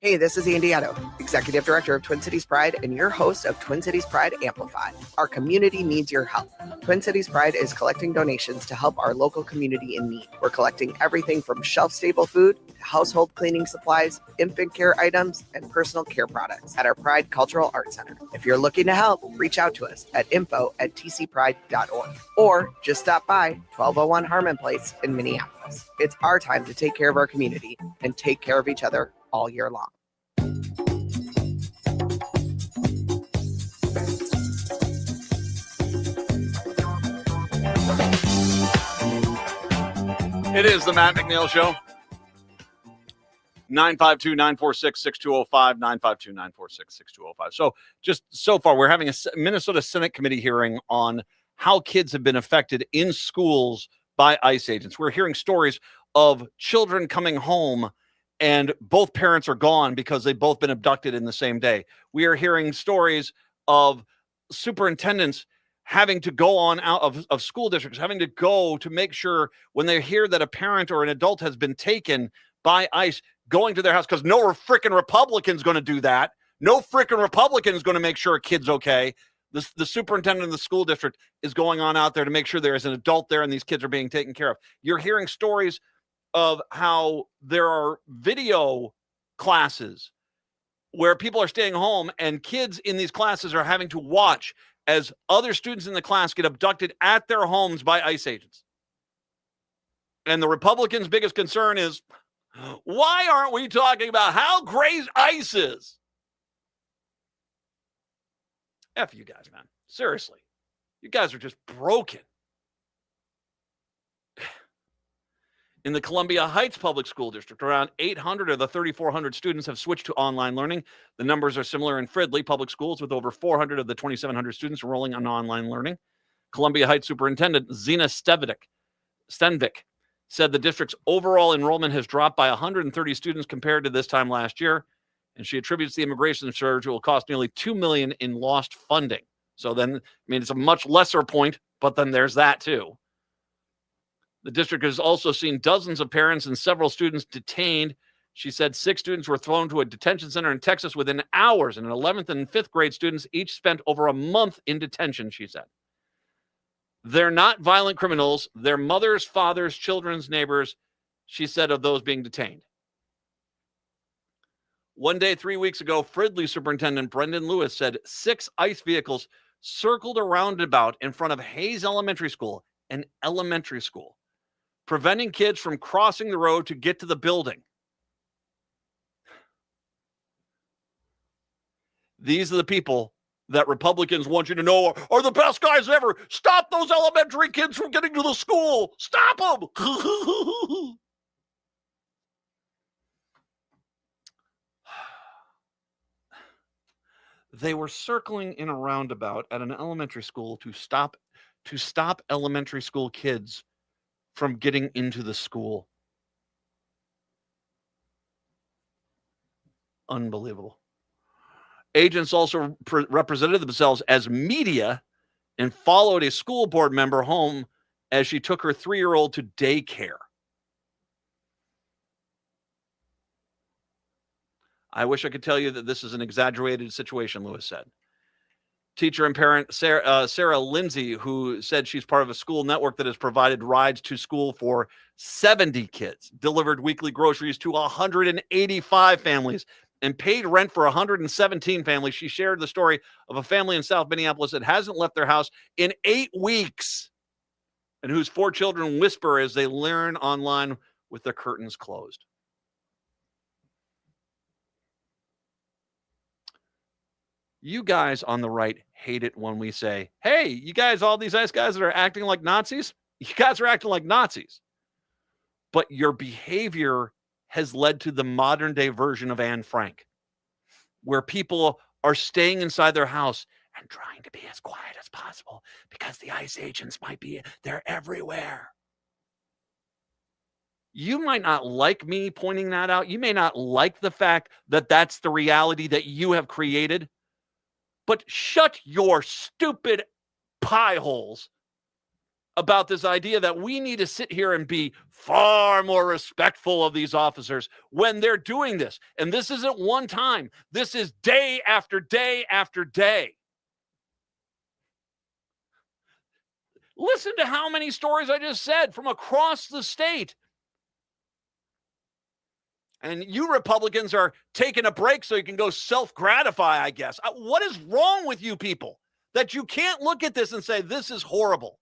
Hey, this is Andy Otto, Executive Director of Twin Cities Pride and your host of Twin Cities Pride Amplified. Our community needs your help. Twin Cities Pride is collecting donations to help our local community in need. We're collecting everything from shelf-stable food to household cleaning supplies, infant care items, and personal care products at our Pride Cultural Arts Center. If you're looking to help, reach out to us at info@tcpride.org or just stop by 1201 Harmon Place in Minneapolis. It's our time to take care of our community and take care of each other all year long. It is the Matt McNeil Show. 952-946-6205, 952-946-6205. So just so far, we're having a Minnesota Senate committee hearing on how kids have been affected in schools by ICE agents. We're hearing stories of children coming home and both parents are gone because they've both been abducted in the same day. We are hearing stories of superintendents having to go on out of school districts, having to go to make sure when they hear that a parent or an adult has been taken by ICE, going to their house, because no freaking Republican's going to do that. No freaking Republican is going to make sure a kid's okay. The superintendent of the school district is going on out there to make sure there is an adult there and these kids are being taken care of. You're hearing stories of how there are video classes where people are staying home and kids in these classes are having to watch as other students in the class get abducted at their homes by ICE agents. And the Republicans' biggest concern is, why aren't we talking about how great ICE is? F you guys, man. Seriously. You guys are just broken. In the Columbia Heights Public School District, around 800 of the 3,400 students have switched to online learning. The numbers are similar in Fridley Public Schools, with over 400 of the 2,700 students enrolling on online learning. Columbia Heights Superintendent Zena Stenvik said the district's overall enrollment has dropped by 130 students compared to this time last year, and she attributes the immigration surge will cost nearly $2 million in lost funding. So then, it's a much lesser point, but then there's that too. The district has also seen dozens of parents and several students detained. She said 6 students were thrown to a detention center in Texas within hours, and 11th and 5th grade students each spent over a month in detention, she said. They're not violent criminals. They're mothers, fathers, children's neighbors, she said, of those being detained. One day, 3 weeks ago, Fridley Superintendent Brendan Lewis said 6 ICE vehicles circled a roundabout in front of Hayes Elementary School, an elementary school, preventing kids from crossing the road to get to the building. These are the people that Republicans want you to know are the best guys ever. Stop those elementary kids from getting to the school. Stop them. They were circling in a roundabout at an elementary school to stop elementary school kids from getting into the school. Unbelievable. Agents also represented themselves as media and followed a school board member home as she took her 3-year-old to daycare. I wish I could tell you that this is an exaggerated situation, Lewis said. Teacher and parent Sarah Lindsay, who said she's part of a school network that has provided rides to school for 70 kids, delivered weekly groceries to 185 families, and paid rent for 117 families. She shared the story of a family in South Minneapolis that hasn't left their house in 8 weeks and whose 4 children whisper as they learn online with the curtains closed. You guys on the right hate it when we say, hey, you guys, all these nice guys that are acting like Nazis, you guys are acting like Nazis. But your behavior has led to the modern day version of Anne Frank, where people are staying inside their house and trying to be as quiet as possible because the ICE agents might be, they're everywhere. You might not like me pointing that out. You may not like the fact that that's the reality that you have created. But shut your stupid pie holes about this idea that we need to sit here and be far more respectful of these officers when they're doing this. And this isn't one time. This is day after day after day. Listen to how many stories I just said from across the state. And you Republicans are taking a break so you can go self-gratify, I guess. What is wrong with you people that you can't look at this and say, this is horrible?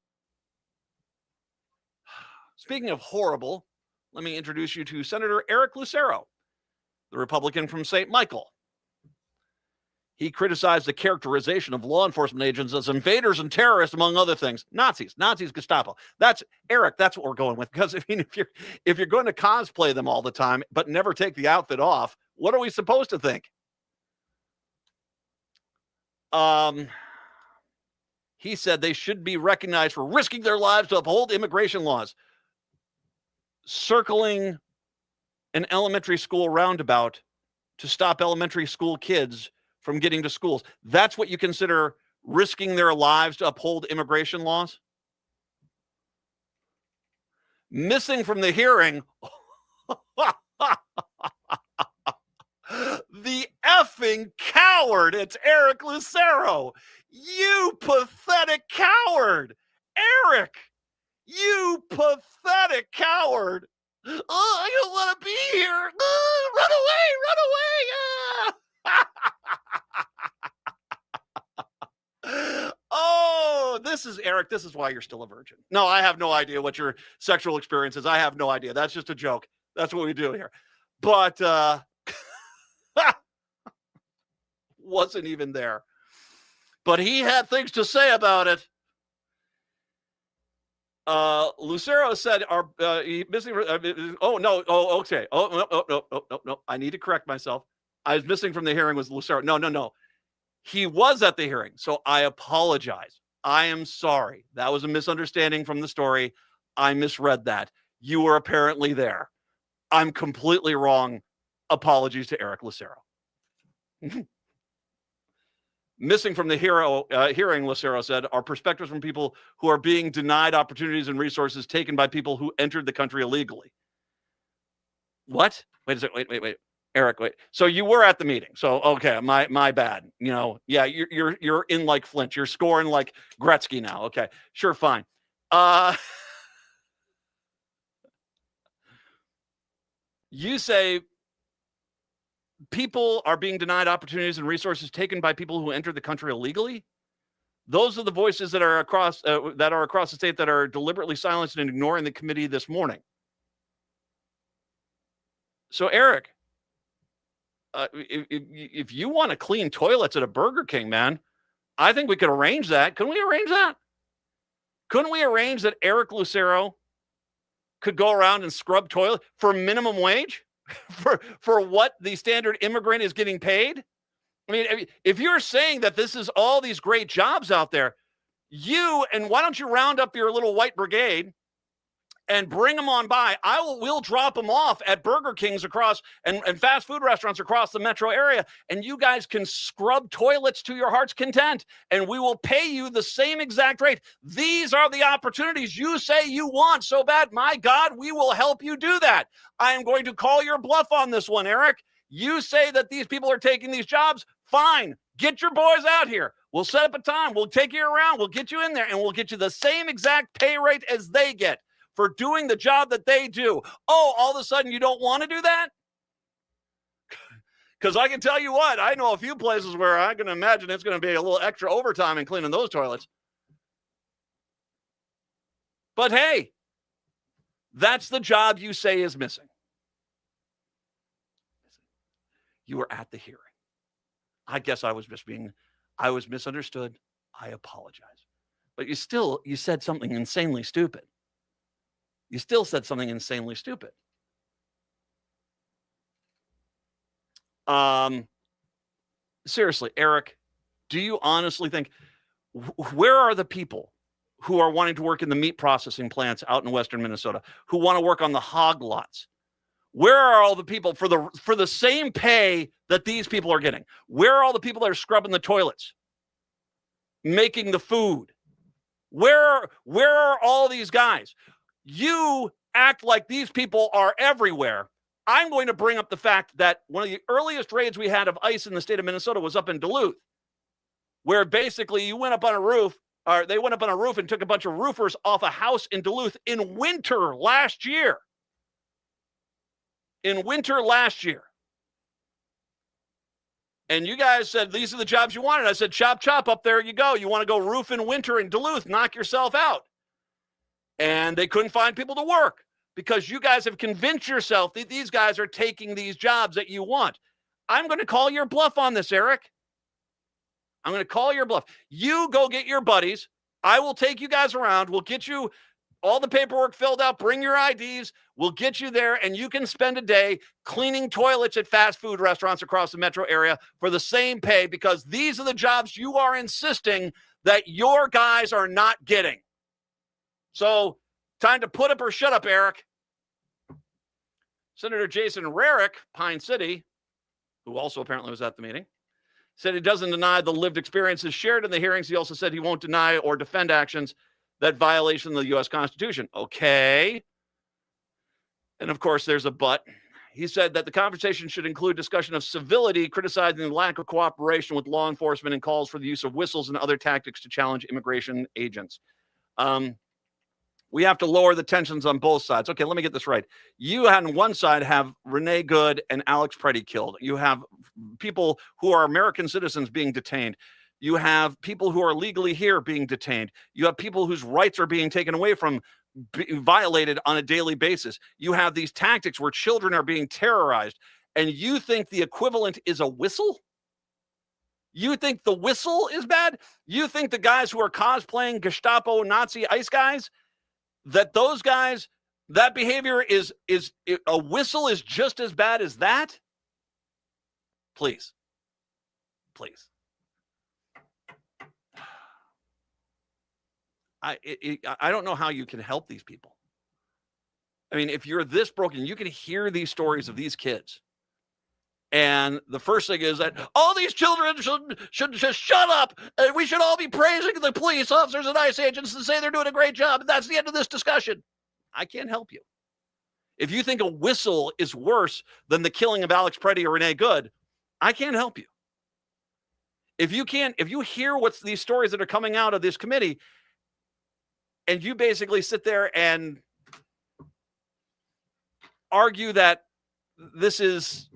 Speaking of horrible, let me introduce you to Senator Eric Lucero, the Republican from St. Michael. He criticized the characterization of law enforcement agents as invaders and terrorists, among other things. Nazis, Gestapo. That's Eric. That's what we're going with. Because if you're going to cosplay them all the time, but never take the outfit off, what are we supposed to think? He said they should be recognized for risking their lives to uphold immigration laws. Circling an elementary school roundabout to stop elementary school kids from getting to schools. That's what you consider risking their lives to uphold immigration laws? Missing from the hearing, the effing coward. It's Eric Lucero. You pathetic coward. Eric, you pathetic coward. Oh, I don't want to be here. Oh, run away. Oh, this is Eric. This is why you're still a virgin. No, I have no idea what your sexual experience is. I have no idea. That's just a joke. That's what we do here. But wasn't even there. But he had things to say about it. Lucero said, okay. No. I need to correct myself. I was missing from the hearing was Lucero. No. He was at the hearing, so I apologize. I am sorry. That was a misunderstanding from the story. I misread that. You were apparently there. I'm completely wrong. Apologies to Eric Lucero. Missing from the hearing, Lucero said, are perspectives from people who are being denied opportunities and resources taken by people who entered the country illegally. What? Wait a second. Wait. Eric, wait. So you were at the meeting. So, okay, my bad. You know, yeah, you're in like Flint. You're scoring like Gretzky now. Okay, sure, fine. You say people are being denied opportunities and resources taken by people who entered the country illegally. Those are the voices that are across the state that are deliberately silenced and ignoring the committee this morning. So, Eric, if you want to clean toilets at a Burger King, man, I think we could arrange that. Couldn't we arrange that? Couldn't we arrange that Eric Lucero could go around and scrub toilet for minimum wage? for what the standard immigrant is getting paid? I mean, if you're saying that this is all these great jobs out there, why don't you round up your little white brigade and bring them on by? We'll drop them off at Burger Kings across and fast food restaurants across the metro area, and you guys can scrub toilets to your heart's content, and we will pay you the same exact rate. These are the opportunities you say you want so bad. My God, we will help you do that. I am going to call your bluff on this one, Eric. You say that these people are taking these jobs. Fine. Get your boys out here. We'll set up a time. We'll take you around. We'll get you in there, and we'll get you the same exact pay rate as they get for doing the job that they do. Oh, all of a sudden you don't want to do that? Because I can tell you what, I know a few places where I can imagine it's going to be a little extra overtime in cleaning those toilets. But hey, that's the job you say is missing. You were at the hearing. I guess I was misunderstood. I apologize. But you said something insanely stupid. You still said something insanely stupid. Seriously, Eric, do you honestly think, where are the people who are wanting to work in the meat processing plants out in western Minnesota, who want to work on the hog lots? Where are all the people for the same pay that these people are getting? Where are all the people that are scrubbing the toilets, making the food? Where are all these guys? You act like these people are everywhere. I'm going to bring up the fact that one of the earliest raids we had of ICE in the state of Minnesota was up in Duluth, where basically you went up on a roof, or they went up on a roof and took a bunch of roofers off a house in Duluth in winter last year. And you guys said, these are the jobs you wanted. I said, chop, chop, up there you go. You want to go roof in winter in Duluth, knock yourself out. And they couldn't find people to work because you guys have convinced yourself that these guys are taking these jobs that you want. I'm going to call your bluff on this, Eric. I'm going to call your bluff. You go get your buddies. I will take you guys around. We'll get you all the paperwork filled out. Bring your IDs. We'll get you there, and you can spend a day cleaning toilets at fast food restaurants across the metro area for the same pay, because these are the jobs you are insisting that your guys are not getting. So time to put up or shut up, Eric. Senator Jason Rarick, Pine City, who also apparently was at the meeting, said he doesn't deny the lived experiences shared in the hearings. He also said he won't deny or defend actions that violation of the U.S. Constitution. Okay. And of course, there's a but. He said that the conversation should include discussion of civility, criticizing the lack of cooperation with law enforcement, and calls for the use of whistles and other tactics to challenge immigration agents. We have to lower the tensions on both sides. Okay, let me get this right. You on one side have Renee Good and Alex Preddy killed. You have people who are American citizens being detained. You have people who are legally here being detained. You have people whose rights are being taken away from, violated on a daily basis. You have these tactics where children are being terrorized. And you think the equivalent is a whistle? You think the whistle is bad? You think the guys who are cosplaying Gestapo Nazi ice guys, that those guys, that behavior is a whistle is just as bad as that? Please. I don't know how you can help these people. I mean, if you're this broken, you can hear these stories of these kids. And the first thing is that all these children should just shut up. And we should all be praising the police officers and ICE agents and say they're doing a great job. And that's the end of this discussion. I can't help you. If you think a whistle is worse than the killing of Alex Preddy or Renee Good, I can't help you. If you hear what's these stories that are coming out of this committee, and you basically sit there and argue that this is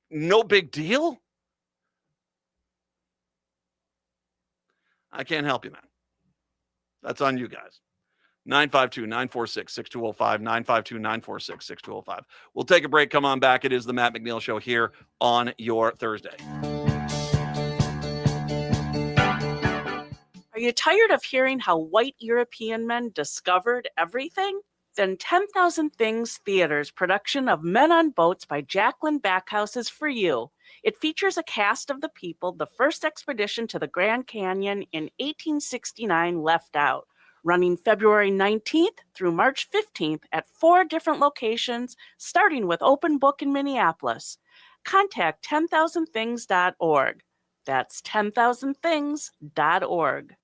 no big deal, I can't help you, man. That's on you guys. 952-946-6205, 952-946-6205. We'll take a break. Come on back. It is the Matt McNeil Show here on your Thursday. Are you tired of hearing how white European men discovered everything? Then 10,000 Things Theater's production of Men on Boats by Jacqueline Backhouse is for you. It features a cast of the people the first expedition to the Grand Canyon in 1869 left out, running February 19th through March 15th at 4 different locations, starting with Open Book in Minneapolis. Contact 10,000things.org. That's 10,000things.org.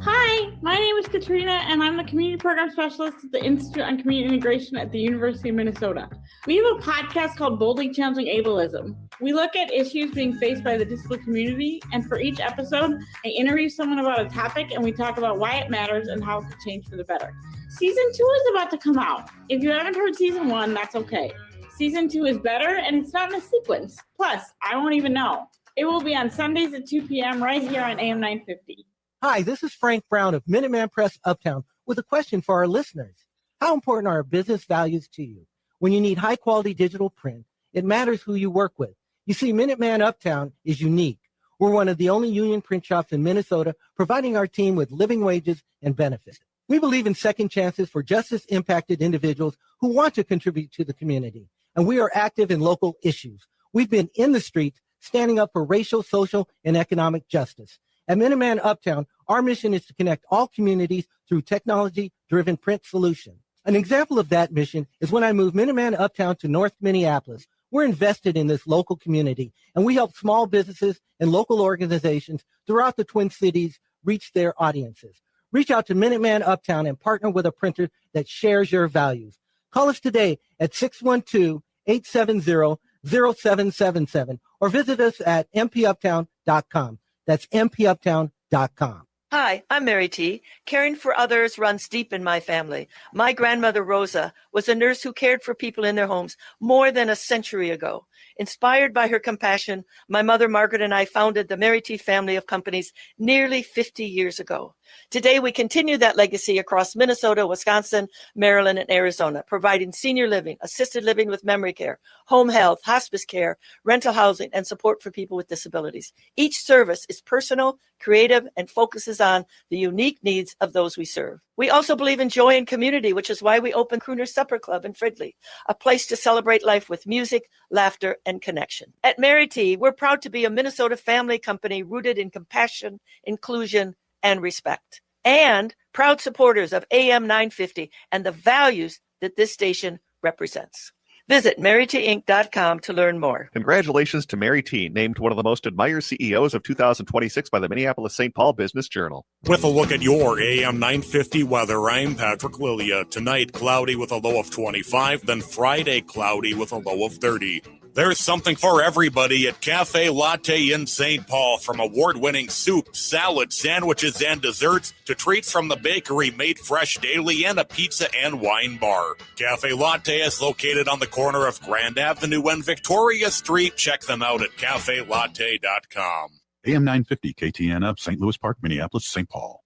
Hi, my name is Katrina, and I'm the Community Program Specialist at the Institute on Community Integration at the University of Minnesota. We have a podcast called Boldly Challenging Ableism. We look at issues being faced by the disabled community, and for each episode, I interview someone about a topic, and we talk about why it matters and how it could change for the better. Season 2 is about to come out. If you haven't heard Season 1, that's okay. Season 2 is better, and it's not in a sequence. Plus, I won't even know. It will be on Sundays at 2 p.m. right here on AM 950. Hi, this is Frank Brown of Minuteman Press Uptown with a question for our listeners. How important are business values to you? When you need high-quality digital print, it matters who you work with. You see, Minuteman Uptown is unique. We're one of the only union print shops in Minnesota providing our team with living wages and benefits. We believe in second chances for justice-impacted individuals who want to contribute to the community, and we are active in local issues. We've been in the streets standing up for racial, social, and economic justice. At Minuteman Uptown, our mission is to connect all communities through technology-driven print solutions. An example of that mission is when I moved Minuteman Uptown to North Minneapolis. We're invested in this local community, and we help small businesses and local organizations throughout the Twin Cities reach their audiences. Reach out to Minuteman Uptown and partner with a printer that shares your values. Call us today at 612-870-0777 or visit us at mpuptown.com. That's mpuptown.com. Hi, I'm Mary T. Caring for others runs deep in my family. My grandmother, Rosa, was a nurse who cared for people in their homes more than a century ago. Inspired by her compassion, my mother Margaret and I founded the Mary T family of companies nearly 50 years ago. Today, we continue that legacy across Minnesota, Wisconsin, Maryland, and Arizona, providing senior living, assisted living with memory care, home health, hospice care, rental housing, and support for people with disabilities. Each service is personal, creative, and focuses on the unique needs of those we serve. We also believe in joy and community, which is why we opened Crooner Supper Club in Fridley, a place to celebrate life with music, laughter, and connection. At Mary T, we're proud to be a Minnesota family company rooted in compassion, inclusion, and respect, and proud supporters of AM 950 and the values that this station represents. Visit MaryTinc.com to learn more. Congratulations to Mary T, named one of the most admired CEOs of 2026 by the Minneapolis-St. Paul Business Journal. With a look at your AM 950 weather, I'm Patrick Lilia. Tonight, cloudy with a low of 25, then Friday, cloudy with a low of 30. There's something for everybody at Cafe Latte in St. Paul, from award-winning soup, salad, sandwiches, and desserts to treats from the bakery made fresh daily and a pizza and wine bar. Cafe Latte is located on the corner of Grand Avenue and Victoria Street. Check them out at cafelatte.com. AM 950 KTN up St. Louis Park, Minneapolis, St. Paul.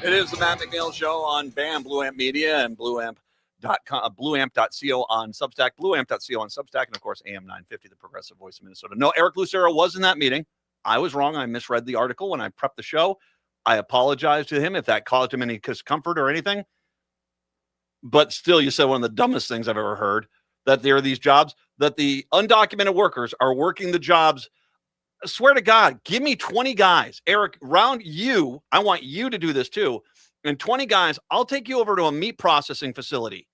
It is the Matt McNeil Show on BAM, Blue Amp Media, and blueamp.com, blueamp.co on Substack, blueamp.co on Substack, and, of course, AM 950, the progressive voice of Minnesota. No, Eric Lucero was in that meeting. I was wrong. I misread the article when I prepped the show. I apologize to him if that caused him any discomfort or anything. But still, you said one of the dumbest things I've ever heard, that there are these jobs, that the undocumented workers are working the jobs. I swear to God, give me 20 guys. Eric, round you, I want you to do this too. And 20 guys, I'll take you over to a meat processing facility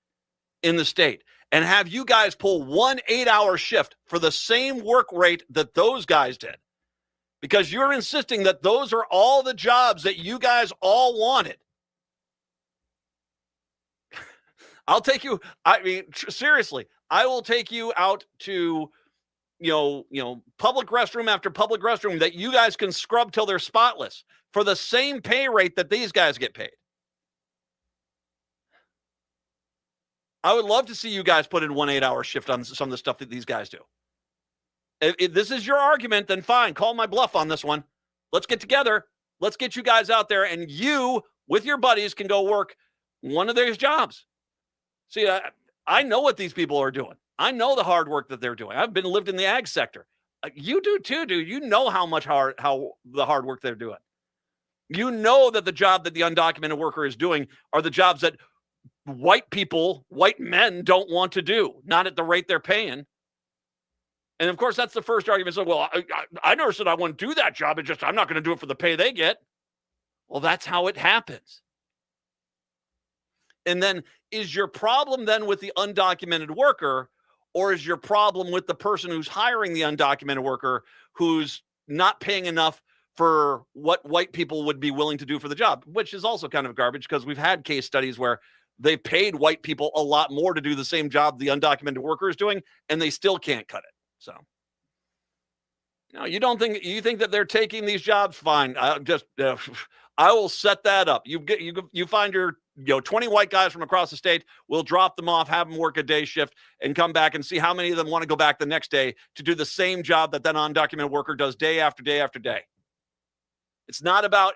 in the state and have you guys pull 1 8-hour shift for the same work rate that those guys did. Because you're insisting that those are all the jobs that you guys all wanted. I'll take you, I mean, seriously, I will take you out to public restroom after public restroom that you guys can scrub till they're spotless for the same pay rate that these guys get paid. I would love to see you guys put in 1 8-hour shift on some of the stuff that these guys do. If this is your argument, then fine, call my bluff on this one. Let's get together. Let's get you guys out there, and you, with your buddies, can go work one of those jobs. See, I know what these people are doing. I know the hard work that they're doing. I've lived in the ag sector. You do too, dude. You know how the hard work they're doing. You know that the job that the undocumented worker is doing are the jobs that white people, white men don't want to do, not at the rate they're paying. And of course, that's the first argument. So, well, I never said I want to do that job. It's just I'm not going to do it for the pay they get. Well, that's how it happens. And then is your problem then with the undocumented worker, or is your problem with the person who's hiring the undocumented worker who's not paying enough for what white people would be willing to do for the job, which is also kind of garbage because we've had case studies where they paid white people a lot more to do the same job the undocumented worker is doing, and they still can't cut it. So, you think that they're taking these jobs? Fine. I will set that up. You find your 20 white guys from across the state. We'll drop them off, have them work a day shift, and come back and see how many of them want to go back the next day to do the same job that undocumented worker does day after day after day. It's not about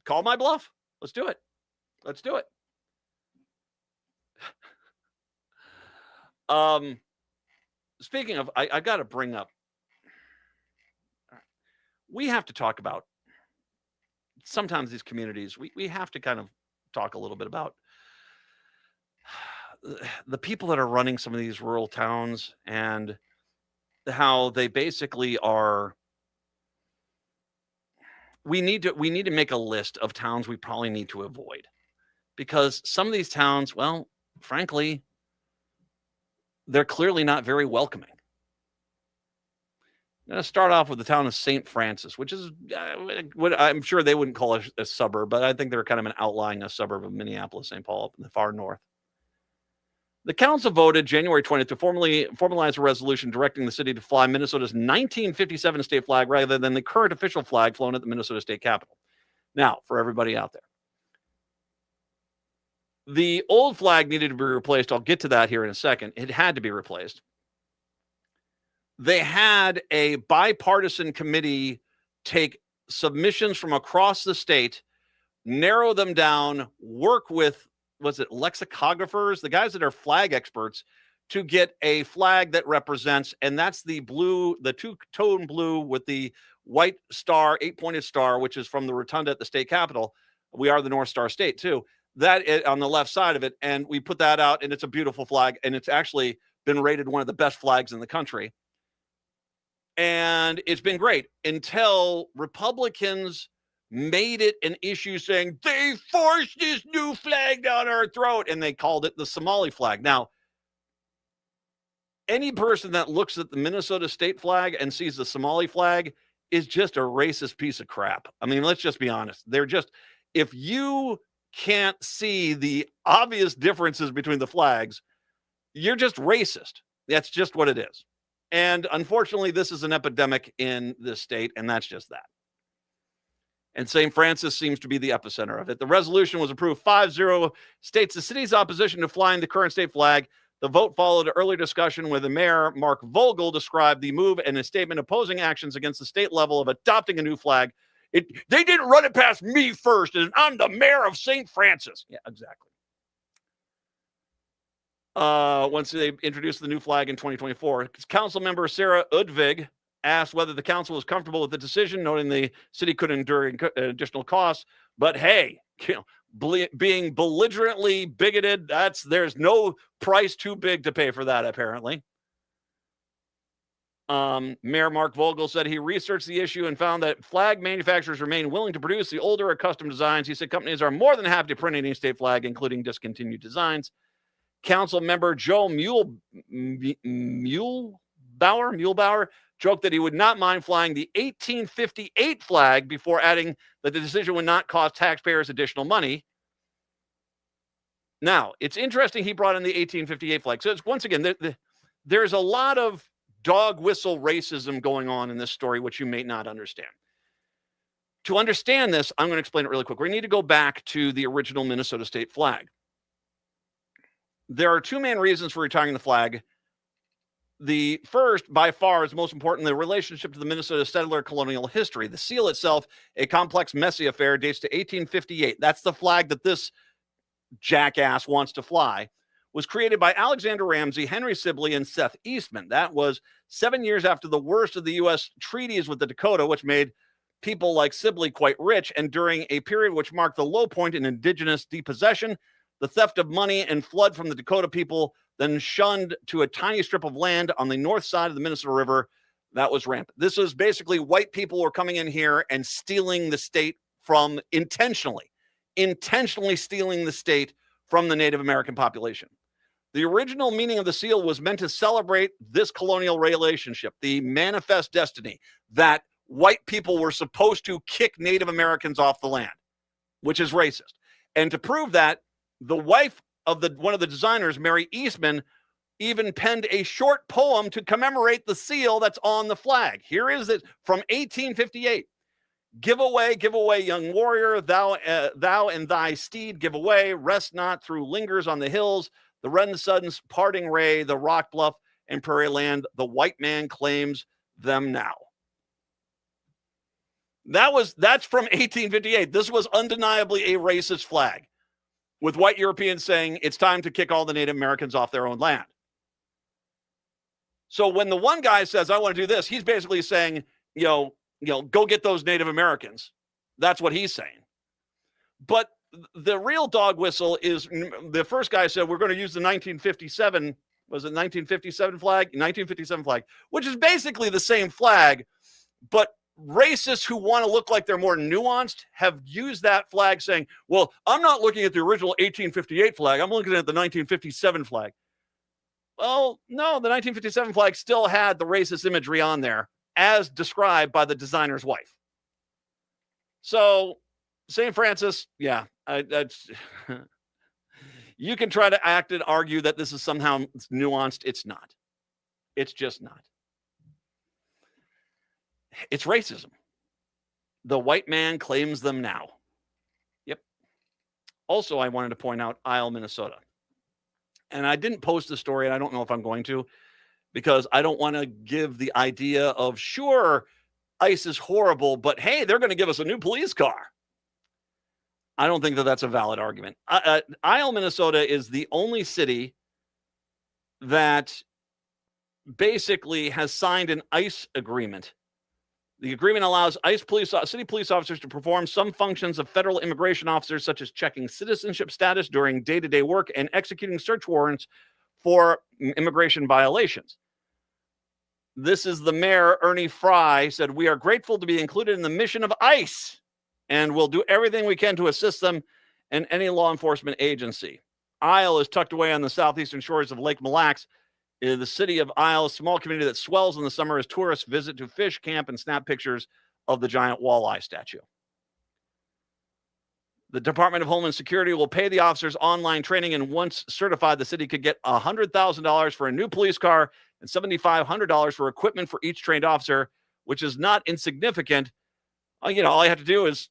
call my bluff. Let's do it. Let's do it. Speaking of, I got to bring up. We have to talk about. Sometimes these communities, we have to kind of talk a little bit about the people that are running some of these rural towns and how they basically are. We need to make a list of towns we probably need to avoid, because some of these towns, well, frankly, they're clearly not very welcoming. I'm going to start off with the town of St. Francis, which is what I'm sure they wouldn't call a suburb, but I think they're kind of an outlying suburb of Minneapolis, St. Paul, up in the far north. The council voted January 20th to formalize a resolution directing the city to fly Minnesota's 1957 state flag rather than the current official flag flown at the Minnesota State Capitol. Now, for everybody out there, The old flag needed to be replaced. I'll get to that here in a second. It had to be replaced. They had a bipartisan committee take submissions from across the state, narrow them down, work with, was it lexicographers, the guys that are flag experts, to get a flag that represents, and that's the blue, the two-tone blue with the white star, 8-pointed star, which is from the rotunda at the state capitol. We are the North Star State, too. That is on the left side of it, and we put that out, and it's a beautiful flag, and it's actually been rated one of the best flags in the country. And it's been great until Republicans made it an issue saying they forced this new flag down our throat, and they called it the Somali flag. Now, any person that looks at the Minnesota state flag and sees the Somali flag is just a racist piece of crap. I mean, let's just be honest. They're just, if you can't see the obvious differences between the flags, you're just racist. That's just what it is. And unfortunately, this is an epidemic in this state, and that's just that. And St. Francis seems to be the epicenter of it. The resolution was approved 5-0, states the city's opposition to flying the current state flag. The vote followed an early discussion where the mayor, Mark Vogel, described the move in a statement opposing actions against the state level of adopting a new flag. They didn't run it past me first, and I'm the mayor of St. Francis. Yeah, exactly. Once they introduced the new flag in 2024, council member Sarah Udvig asked whether the council was comfortable with the decision, noting the city could endure additional costs. But hey, being belligerently bigoted, there's no price too big to pay for that, apparently. Mayor Mark Vogel said he researched the issue and found that flag manufacturers remain willing to produce the older or custom designs. He said companies are more than happy to print any state flag, including discontinued designs. Council member Joe Muehlbauer joked that he would not mind flying the 1858 flag before adding that the decision would not cost taxpayers additional money. Now, it's interesting he brought in the 1858 flag. So it's, once again, there's a lot of dog whistle racism going on in this story, which you may not understand. To understand this, I'm going to explain it really quick. We need to go back to the original Minnesota state flag. There are two main reasons for retiring the flag. The first, by far, is most important, the relationship to the Minnesota settler colonial history. The seal itself, a complex, messy affair, dates to 1858. That's the flag that this jackass wants to fly. Was created by Alexander Ramsey, Henry Sibley, and Seth Eastman. That was 7 years after the worst of the U.S. treaties with the Dakota, which made people like Sibley quite rich, and during a period which marked the low point in indigenous depossession, the theft of money and flood from the Dakota people, then shunned to a tiny strip of land on the north side of the Minnesota River. That was rampant. This was basically white people were coming in here and stealing the state from intentionally stealing the state from the Native American population. The original meaning of the seal was meant to celebrate this colonial relationship, the manifest destiny that white people were supposed to kick Native Americans off the land, which is racist. And to prove that, the wife of one of the designers, Mary Eastman, even penned a short poem to commemorate the seal that's on the flag. Here is it from 1858. Give away, young warrior, thou and thy steed give away. Rest not through lingers on the hills. The red sun's parting ray, the rock bluff and prairie land. The white man claims them now. That's from 1858. This was undeniably a racist flag, with white Europeans saying it's time to kick all the Native Americans off their own land. So when the one guy says, I want to do this, he's basically saying, go get those Native Americans. That's what he's saying. But the real dog whistle is the first guy said, we're going to use the 1957, was it 1957 flag? 1957 flag, which is basically the same flag, but racists who want to look like they're more nuanced have used that flag saying, well, I'm not looking at the original 1858 flag. I'm looking at the 1957 flag. Well, no, the 1957 flag still had the racist imagery on there as described by the designer's wife. So St. Francis, yeah, you can try to act and argue that this is somehow nuanced. It's not. It's just not. It's racism. The white man claims them now. Yep. Also, I wanted to point out Isle, Minnesota. And I didn't post the story, and I don't know if I'm going to, because I don't want to give the idea of, sure, ICE is horrible, but hey, they're going to give us a new police car. I don't think that that's a valid argument. Isle, Minnesota is the only city that basically has signed an ICE agreement. The agreement allows city police officers to perform some functions of federal immigration officers, such as checking citizenship status during day-to-day work and executing search warrants for immigration violations. This is the mayor, Ernie Fry, said, "We are grateful to be included in the mission of ICE, and we'll do everything we can to assist them and any law enforcement agency." Isle is tucked away on the southeastern shores of Lake Mille Lacs. The city of Isle, a small community that swells in the summer as tourists visit to fish, camp, and snap pictures of the giant walleye statue. The Department of Homeland Security will pay the officers online training, and once certified, the city could get $100,000 for a new police car and $7,500 for equipment for each trained officer, which is not insignificant. All you have to do is,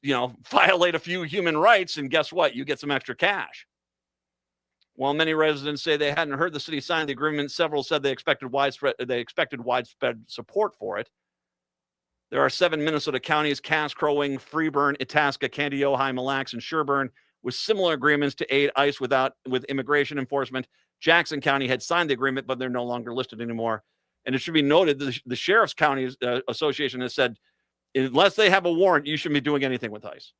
violate a few human rights, and guess what? You get some extra cash. While many residents say they hadn't heard the city sign the agreement, several said they expected widespread support for it. There are 7 Minnesota counties: Cass, Crow Wing, Freeburn, Itasca, Candy, Ojai, Mille Lacs, and Sherburne, with similar agreements to aid ICE with immigration enforcement. Jackson County had signed the agreement, but they're no longer listed anymore. And it should be noted that the Sheriff's County Association has said, unless they have a warrant, you shouldn't be doing anything with ICE.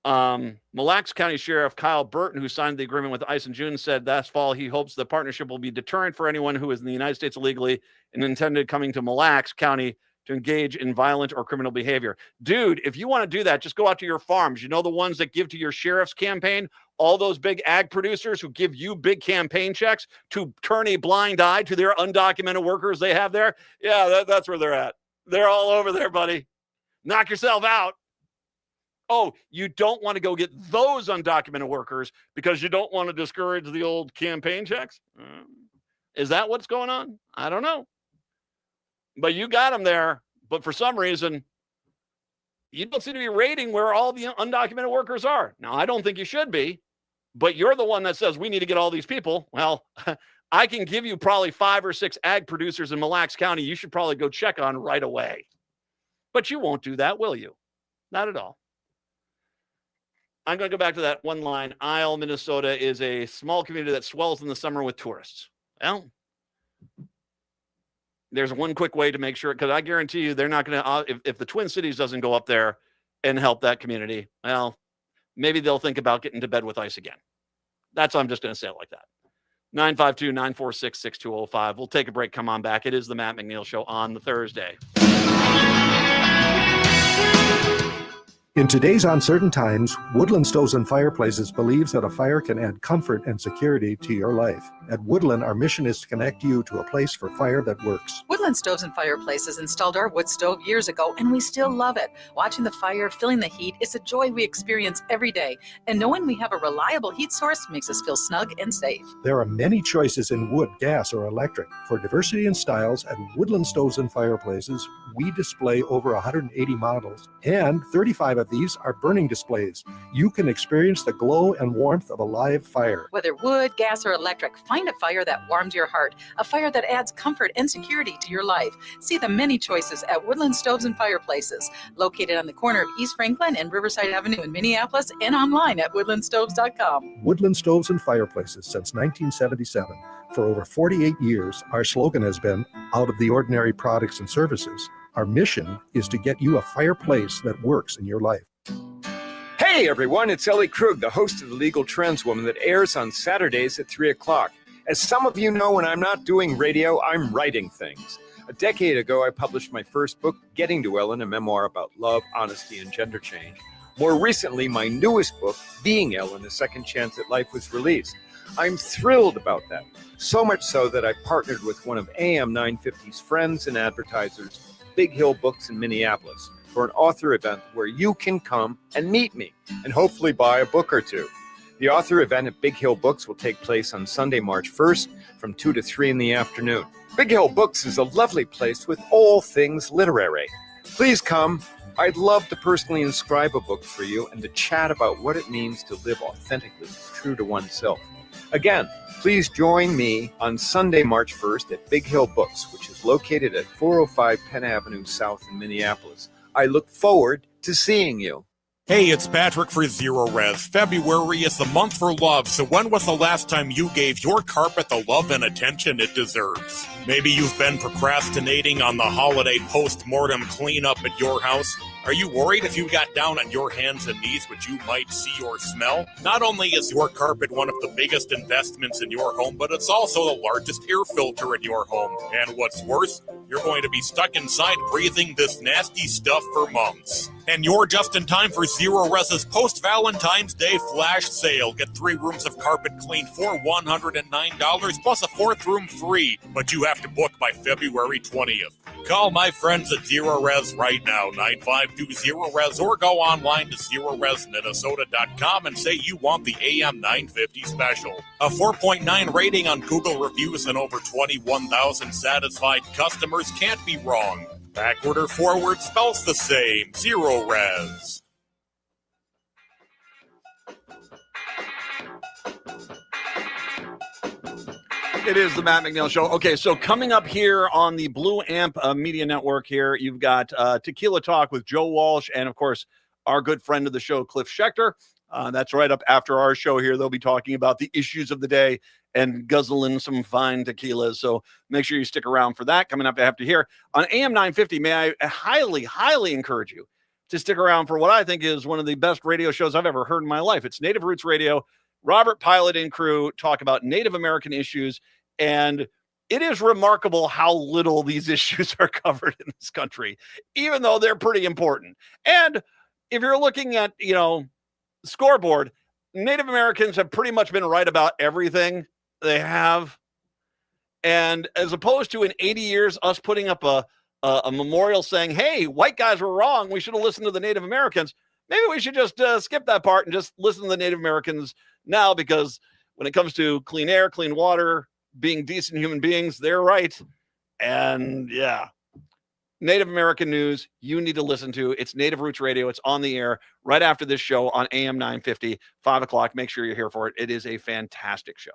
Mille Lacs County Sheriff Kyle Burton, who signed the agreement with ICE in June, said last fall he hopes the partnership will be deterrent for anyone who is in the United States illegally and intended coming to Mille Lacs County to engage in violent or criminal behavior. Dude, if you want to do that, just go out to your farms. The ones that give to your sheriff's campaign, all those big ag producers who give you big campaign checks to turn a blind eye to their undocumented workers they have there. Yeah, that's where they're at. They're all over there, buddy. Knock yourself out. Oh, you don't want to go get those undocumented workers because you don't want to discourage the old campaign checks? Is that what's going on? I don't know. But you got them there. But for some reason, you don't seem to be rating where all the undocumented workers are. Now, I don't think you should be, but you're the one that says we need to get all these people. Well, I can give you probably 5 or 6 ag producers in Mille Lacs County you should probably go check on right away. But you won't do that, will you? Not at all. I'm going to go back to that one line. Isle, Minnesota is a small community that swells in the summer with tourists. Well, there's one quick way to make sure, because I guarantee you they're not going to, if the Twin Cities doesn't go up there and help that community, well, maybe they'll think about getting to bed with ICE again. That's what I'm just going to say it like that. 952-946-6205. We'll take a break. Come on back. It is the Matt McNeil Show on the Thursday. In today's uncertain times, Woodland Stoves and Fireplaces believes that a fire can add comfort and security to your life. At Woodland, our mission is to connect you to a place for fire that works. Woodland Stoves and Fireplaces installed our wood stove years ago, and we still love it. Watching the fire, feeling the heat is a joy we experience every day. And knowing we have a reliable heat source makes us feel snug and safe. There are many choices in wood, gas, or electric. For diversity and styles, at Woodland Stoves and Fireplaces, we display over 180 models, and 35 of these are burning displays. You can experience the glow and warmth of a live fire. Whether wood, gas, or electric, find a fire that warms your heart, a fire that adds comfort and security to your life. See the many choices at Woodland Stoves and Fireplaces, located on the corner of East Franklin and Riverside Avenue in Minneapolis, and online at woodlandstoves.com. Woodland Stoves and Fireplaces since 1977. For over 48 years, our slogan has been, out of the ordinary products and services. Our mission is to get you a fireplace that works in your life. Hey everyone, it's Ellie Krug, the host of The Legal Trends Woman that airs on Saturdays at 3 o'clock. As some of you know, when I'm not doing radio, I'm writing things. A decade ago, I published my first book, Getting to Ellen, a memoir about love, honesty, and gender change. More recently, my newest book, Being Ellen, A Second Chance at Life, was released. I'm thrilled about that, so much so that I partnered with one of AM 950's friends and advertisers, Big Hill Books in Minneapolis, for an author event where you can come and meet me and hopefully buy a book or two. The author event at Big Hill Books will take place on Sunday, March 1st from 2 to 3 in the afternoon. Big Hill Books is a lovely place with all things literary. Please come. I'd love to personally inscribe a book for you and to chat about what it means to live authentically, true to oneself. Again, please join me on Sunday, March 1st at Big Hill Books, which is located at 405 Penn Avenue South in Minneapolis. I look forward to seeing you. Hey, it's Patrick for Zero Res. February is the month for love, so when was the last time you gave your carpet the love and attention it deserves? Maybe you've been procrastinating on the holiday post-mortem cleanup at your house. Are you worried if you got down on your hands and knees what you might see or smell? Not only is your carpet one of the biggest investments in your home, but it's also the largest air filter in your home. And what's worse, you're going to be stuck inside breathing this nasty stuff for months. And you're just in time for Zero Res's post-Valentine's Day flash sale. Get 3 rooms of carpet cleaned for $109 plus a 4th room free. But you have to book by February 20th. Call my friends at Zero Res right now, 9520-RES, or go online to ZeroResMinnesota.com and say you want the AM 950 special. A 4.9 rating on Google reviews and over 21,000 satisfied customers can't be wrong. Backward or forward spells the same. Zero Res. It is the Matt McNeil Show. Okay, so coming up here on the Blue Amp Media Network here, you've got Tequila Talk with Joe Walsh and, of course, our good friend of the show, Cliff Schechter. That's right up after our show here. They'll be talking about the issues of the day and guzzling some fine tequilas. So make sure you stick around for that coming up after here. On AM 950, may I highly, highly encourage you to stick around for what I think is one of the best radio shows I've ever heard in my life. It's Native Roots Radio. Robert Pilot and crew talk about Native American issues, and it is remarkable how little these issues are covered in this country, even though they're pretty important. And if you're looking at, scoreboard, Native Americans have pretty much been right about everything they have. And as opposed to in 80 years, us putting up a memorial saying, hey, white guys were wrong, we should have listened to the Native Americans. Maybe we should just skip that part and just listen to the Native Americans now, because when it comes to clean air, clean water, being decent human beings, they're right. And yeah, Native American news you need to listen to. It's Native Roots Radio. It's on the air right after this show on AM 950, 5 o'clock. Make sure you're here for it. It is a fantastic show.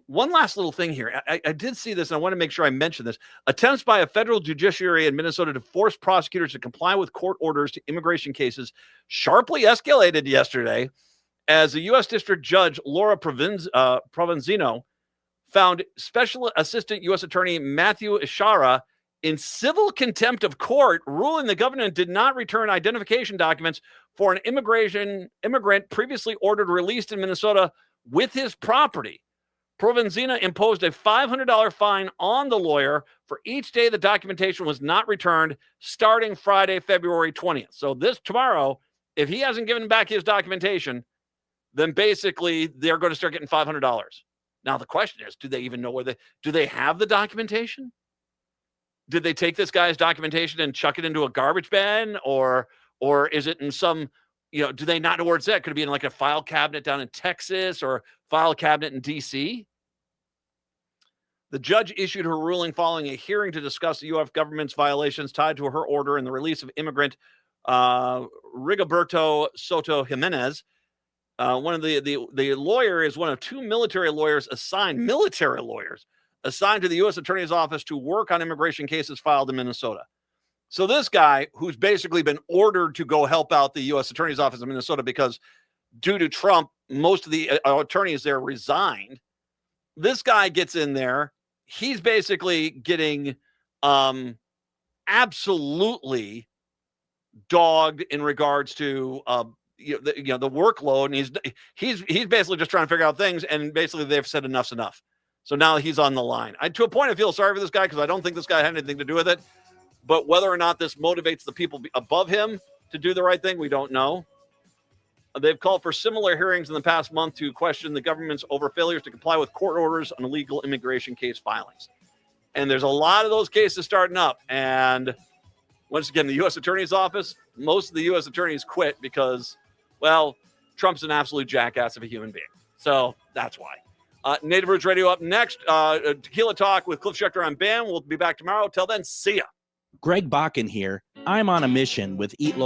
One last little thing here. I did see this, and I want to make sure I mention this. Attempts by a federal judiciary in Minnesota to force prosecutors to comply with court orders to immigration cases sharply escalated yesterday as a U.S. District Judge Laura Provenzino found Special Assistant U.S. Attorney Matthew Ishara in civil contempt of court, ruling the government did not return identification documents for an immigrant previously ordered released in Minnesota with his property. Provenzino imposed a $500 fine on the lawyer for each day the documentation was not returned, starting Friday, February 20th. So tomorrow, if he hasn't given back his documentation, then basically they're going to start getting $500. Now, the question is, do they even know do they have the documentation? Did they take this guy's documentation and chuck it into a garbage bin, or is it in some, do they not know where it's at? Could it be in like a file cabinet down in Texas or file cabinet in DC? The judge issued her ruling following a hearing to discuss the U.S. government's violations tied to her order and the release of immigrant Rigoberto Soto Jimenez. One of the lawyer is one of 2 military lawyers assigned to the U.S. Attorney's Office to work on immigration cases filed in Minnesota. So this guy, who's basically been ordered to go help out the U.S. Attorney's Office in Minnesota because due to Trump, most of the attorneys there resigned. This guy gets in there. He's basically getting absolutely dogged in regards to the workload, and he's basically just trying to figure out things, and basically they've said enough's enough. So now he's on the line. To a point, I feel sorry for this guy because I don't think this guy had anything to do with it. But whether or not this motivates the people above him to do the right thing, we don't know. They've called for similar hearings in the past month to question the government's over failures to comply with court orders on illegal immigration case filings. And there's a lot of those cases starting up. And once again, the U.S. Attorney's Office, most of the U.S. attorneys quit because, well, Trump's an absolute jackass of a human being. So that's why. Native Roots Radio up next. Tequila Talk with Cliff Schechter on BAM. We'll be back tomorrow. Till then, see ya. Greg Bakken here. I'm on a mission with Eat Local